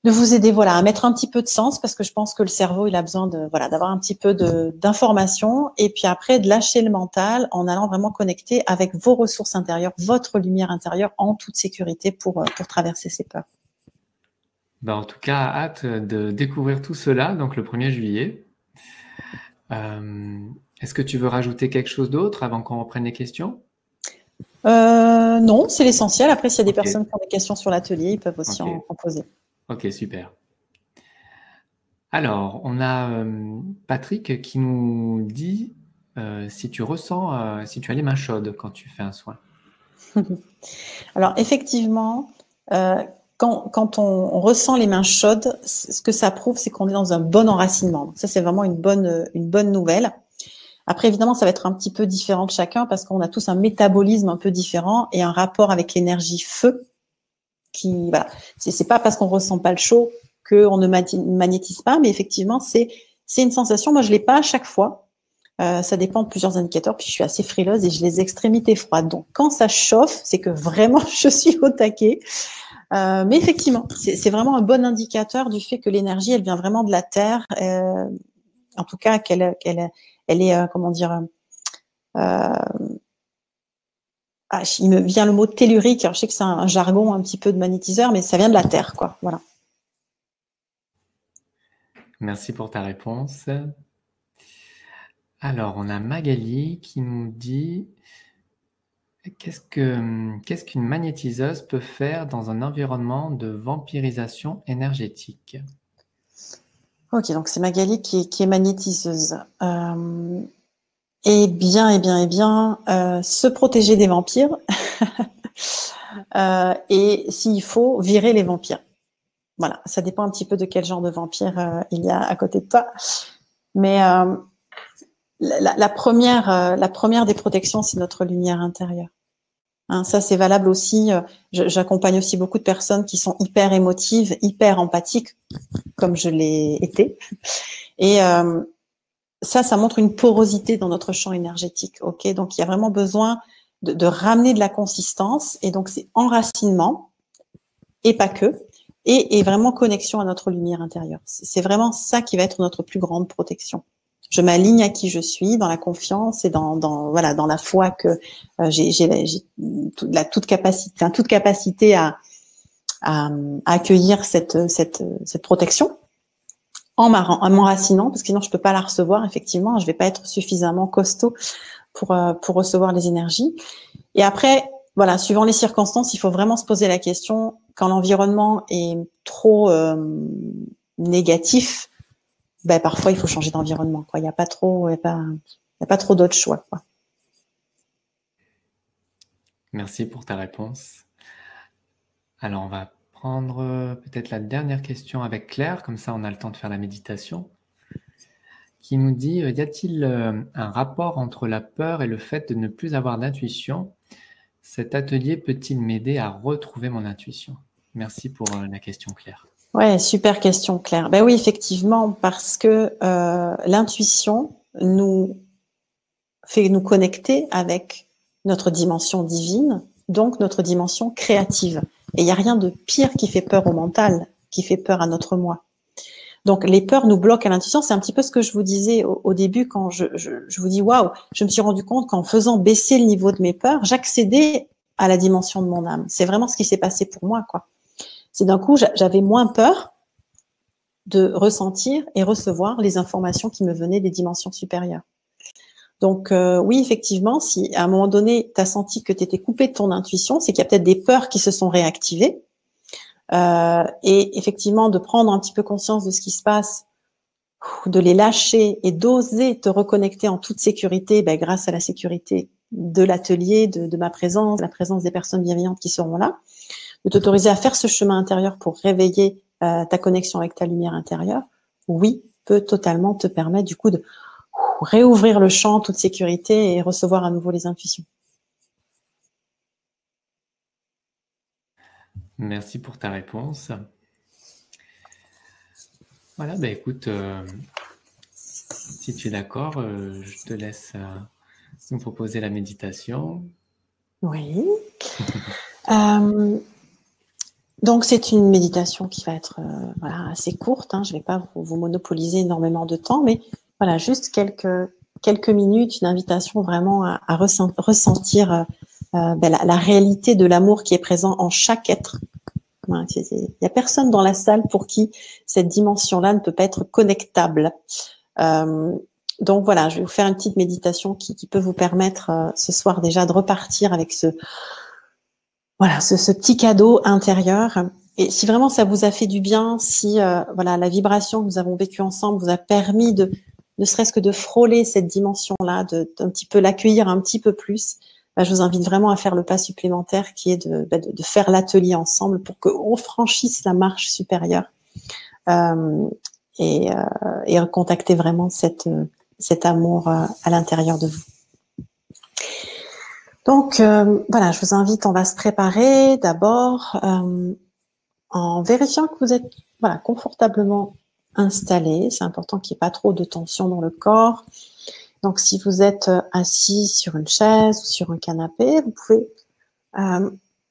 de vous aider, voilà, à mettre un petit peu de sens, parce que je pense que le cerveau, il a besoin d'avoir un petit peu d'informations, et puis après de lâcher le mental en allant vraiment connecter avec vos ressources intérieures, votre lumière intérieure en toute sécurité pour traverser ces peurs. En tout cas, hâte de découvrir tout cela, donc le 1er juillet. Est-ce que tu veux rajouter quelque chose d'autre avant qu'on reprenne les questions? Non, c'est l'essentiel. Après, s'il y a des personnes qui ont des questions sur l'atelier, ils peuvent aussi en poser. Ok, super. Alors, on a Patrick qui nous dit si tu ressens, si tu as les mains chaudes quand tu fais un soin. Alors, effectivement, quand on ressent les mains chaudes, ce que ça prouve, c'est qu'on est dans un bon enracinement. Donc ça, c'est vraiment une bonne nouvelle. Après, évidemment, ça va être un petit peu différent de chacun parce qu'on a tous un métabolisme un peu différent et un rapport avec l'énergie feu qui, voilà. C'est pas parce qu'on ressent pas le chaud qu'on ne magnétise pas, mais effectivement, c'est une sensation. Moi, je l'ai pas à chaque fois. Ça dépend de plusieurs indicateurs. Puis je suis assez frileuse et j'ai les extrémités froides. Donc, quand ça chauffe, c'est que vraiment je suis au taquet. Mais effectivement, c'est vraiment un bon indicateur du fait que l'énergie, elle vient vraiment de la terre. En tout cas, qu'elle est, comment dire, il me vient le mot tellurique. Alors, je sais que c'est un jargon un petit peu de magnétiseur, mais ça vient de la terre, quoi. Voilà. Merci pour ta réponse. Alors, on a Magali qui nous dit qu'est-ce qu'une magnétiseuse peut faire dans un environnement de vampirisation énergétique? Ok, donc c'est Magali qui est magnétiseuse. Eh bien, se protéger des vampires et s'il faut, virer les vampires. Voilà, ça dépend un petit peu de quel genre de vampire il y a à côté de toi. Mais la première des protections, c'est notre lumière intérieure. Hein, ça, c'est valable aussi. J'accompagne aussi beaucoup de personnes qui sont hyper émotives, hyper empathiques, comme je l'ai été. Et ça montre une porosité dans notre champ énergétique. Ok, donc il y a vraiment besoin de ramener de la consistance. Et donc c'est enracinement et pas que. Et vraiment connexion à notre lumière intérieure. C'est vraiment ça qui va être notre plus grande protection. Je m'aligne à qui je suis, dans la confiance et dans la foi que j'ai toute capacité à accueillir cette protection en m'enracinant, parce que sinon je peux pas la recevoir. Effectivement, je vais pas être suffisamment costaud pour recevoir les énergies. Et après, voilà, suivant les circonstances, il faut vraiment se poser la question quand l'environnement est trop négatif. Parfois il faut changer d'environnement, quoi. Il y a pas trop d'autres choix, quoi. Merci pour ta réponse. Alors on va prendre peut-être la dernière question avec Claire, comme ça on a le temps de faire la méditation, qui nous dit y a-t-il un rapport entre la peur et le fait de ne plus avoir d'intuition? Cet atelier peut-il m'aider à retrouver mon intuition? Merci pour la question, Claire. Ouais, super question, Claire. Oui, effectivement, parce que l'intuition nous fait nous connecter avec notre dimension divine, donc notre dimension créative. Et il n'y a rien de pire qui fait peur au mental, qui fait peur à notre moi. Donc les peurs nous bloquent à l'intuition. C'est un petit peu ce que je vous disais au début quand je vous dis waouh, je me suis rendu compte qu'en faisant baisser le niveau de mes peurs, j'accédais à la dimension de mon âme. C'est vraiment ce qui s'est passé pour moi, quoi. C'est d'un coup, j'avais moins peur de ressentir et recevoir les informations qui me venaient des dimensions supérieures. Donc oui, effectivement, si à un moment donné, tu as senti que tu étais coupé de ton intuition, c'est qu'il y a peut-être des peurs qui se sont réactivées. Et effectivement, de prendre un petit peu conscience de ce qui se passe, de les lâcher et d'oser te reconnecter en toute sécurité, ben, grâce à la sécurité de l'atelier, de ma présence, la présence des personnes bienveillantes qui seront là, de t'autoriser à faire ce chemin intérieur pour réveiller ta connexion avec ta lumière intérieure, oui, peut totalement te permettre du coup de réouvrir le champ en toute sécurité et recevoir à nouveau les intuitions. Merci pour ta réponse. Voilà, ben écoute, si tu es d'accord, je te laisse nous proposer la méditation. Oui. Donc c'est une méditation qui va être voilà, assez courte. Hein. Je ne vais pas vous monopoliser énormément de temps, mais voilà, juste quelques minutes, une invitation vraiment à ressentir ben, la réalité de l'amour qui est présent en chaque être. Voilà, il n'y a personne dans la salle pour qui cette dimension-là ne peut pas être connectable. Donc voilà, je vais vous faire une petite méditation qui peut vous permettre ce soir déjà de repartir avec ce petit cadeau intérieur. Et si vraiment ça vous a fait du bien, si voilà la vibration que nous avons vécue ensemble vous a permis de ne serait-ce que de frôler cette dimension-là, d'un petit peu l'accueillir un petit peu plus, bah, je vous invite vraiment à faire le pas supplémentaire qui est de faire l'atelier ensemble pour qu'on franchisse la marche supérieure et recontacter vraiment cet amour à l'intérieur de vous. Donc voilà, je vous invite, on va se préparer d'abord en vérifiant que vous êtes voilà, confortablement installé. C'est important qu'il n'y ait pas trop de tension dans le corps. Donc si vous êtes assis sur une chaise ou sur un canapé, vous pouvez à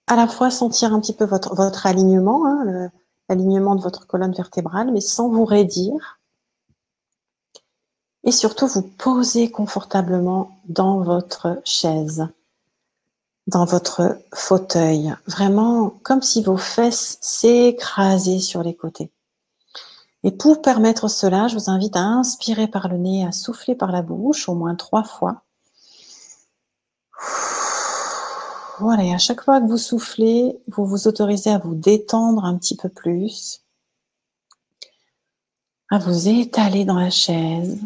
la fois sentir un petit peu votre alignement, hein, l'alignement de votre colonne vertébrale, mais sans vous raidir. Et surtout, vous posez confortablement dans votre chaise, dans votre fauteuil, vraiment comme si vos fesses s'écrasaient sur les côtés. Et pour permettre cela, je vous invite à inspirer par le nez, à souffler par la bouche au moins 3 fois. Voilà, et à chaque fois que vous soufflez, vous vous autorisez à vous détendre un petit peu plus, à vous étaler dans la chaise.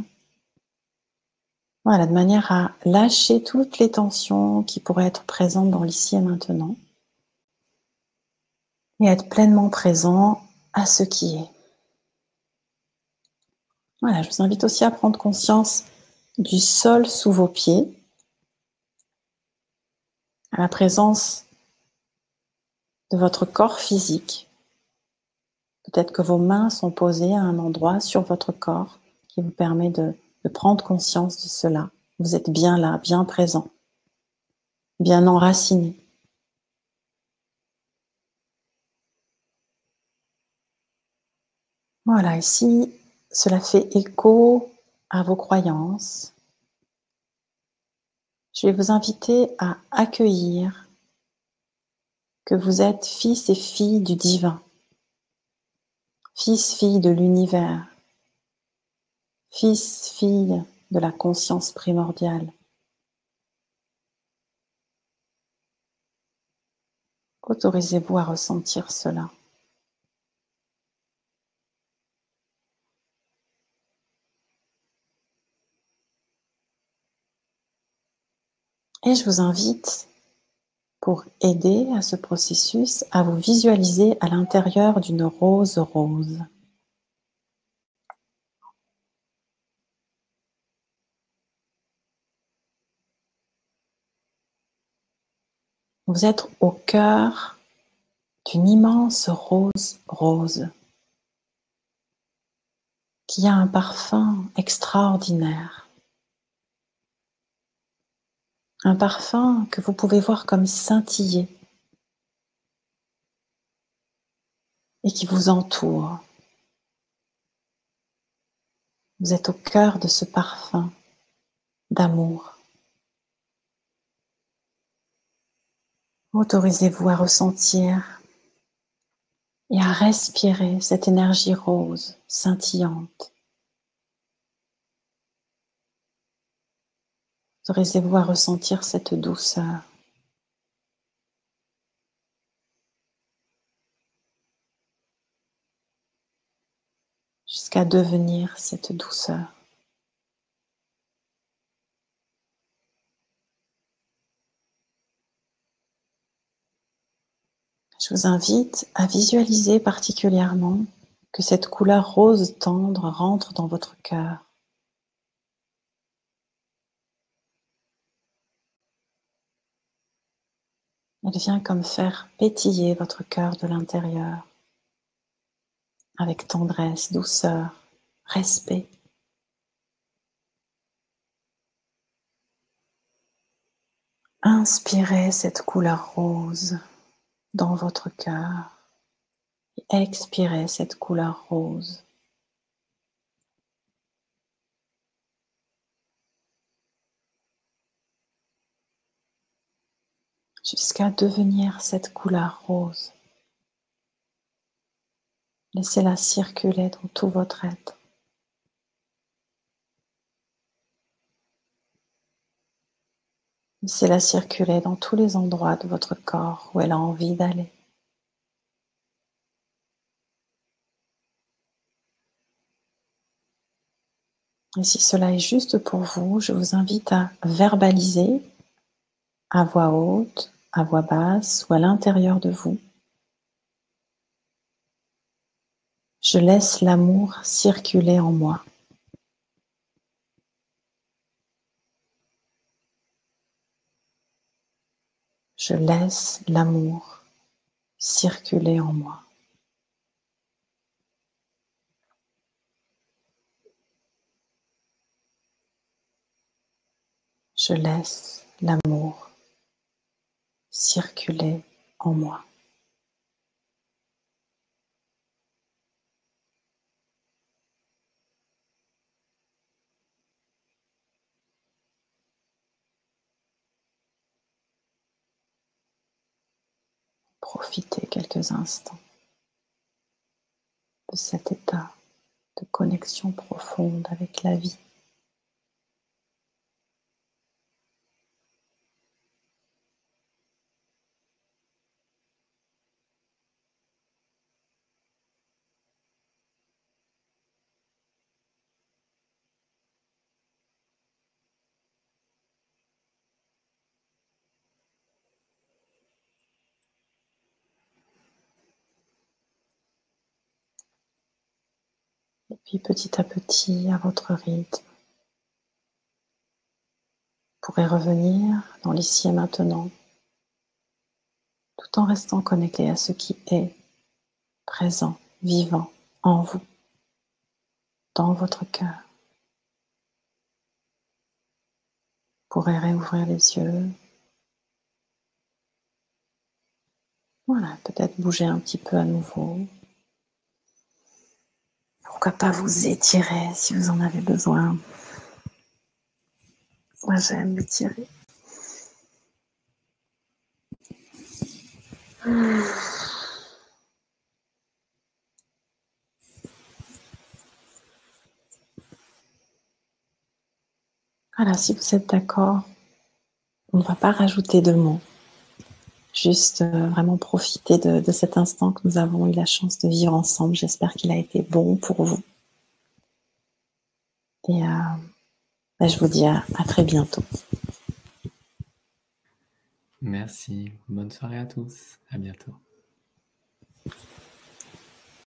Voilà, de manière à lâcher toutes les tensions qui pourraient être présentes dans l'ici et maintenant et être pleinement présent à ce qui est. Voilà, je vous invite aussi à prendre conscience du sol sous vos pieds, à la présence de votre corps physique. Peut-être que vos mains sont posées à un endroit sur votre corps qui vous permet de prendre conscience de cela. Vous êtes bien là, bien présent, bien enraciné. Voilà, et si cela fait écho à vos croyances, je vais vous inviter à accueillir que vous êtes fils et filles du divin, fils, fille de l'univers, fils, fille de la conscience primordiale. Autorisez-vous à ressentir cela. Et je vous invite, pour aider à ce processus, à vous visualiser à l'intérieur d'une rose rose. Vous êtes au cœur d'une immense rose rose qui a un parfum extraordinaire. Un parfum que vous pouvez voir comme scintiller et qui vous entoure. Vous êtes au cœur de ce parfum d'amour. Autorisez-vous à ressentir et à respirer cette énergie rose, scintillante. Autorisez-vous à ressentir cette douceur. Jusqu'à devenir cette douceur. Je vous invite à visualiser particulièrement que cette couleur rose tendre rentre dans votre cœur. Elle vient comme faire pétiller votre cœur de l'intérieur, avec tendresse, douceur, respect. Inspirez cette couleur rose dans votre cœur et expirez cette couleur rose. Jusqu'à devenir cette couleur rose. Laissez-la circuler dans tout votre être. Laissez-la circuler dans tous les endroits de votre corps où elle a envie d'aller. Et si cela est juste pour vous, je vous invite à verbaliser à voix haute, à voix basse ou à l'intérieur de vous. Je laisse l'amour circuler en moi. Je laisse l'amour circuler en moi. Je laisse l'amour circuler en moi. Profitez quelques instants de cet état de connexion profonde avec la vie. Et puis petit à petit, à votre rythme, vous pourrez revenir dans l'ici et maintenant, tout en restant connecté à ce qui est présent, vivant en vous, dans votre cœur. Vous pourrez réouvrir les yeux. Voilà, peut-être bouger un petit peu à nouveau. Pourquoi pas vous étirer si vous en avez besoin. Moi, j'aime m'étirer. Voilà, si vous êtes d'accord, on ne va pas rajouter de mots. Juste vraiment profiter de cet instant que nous avons eu la chance de vivre ensemble. J'espère qu'il a été bon pour vous. Et je vous dis à très bientôt. Merci. Bonne soirée à tous. À bientôt.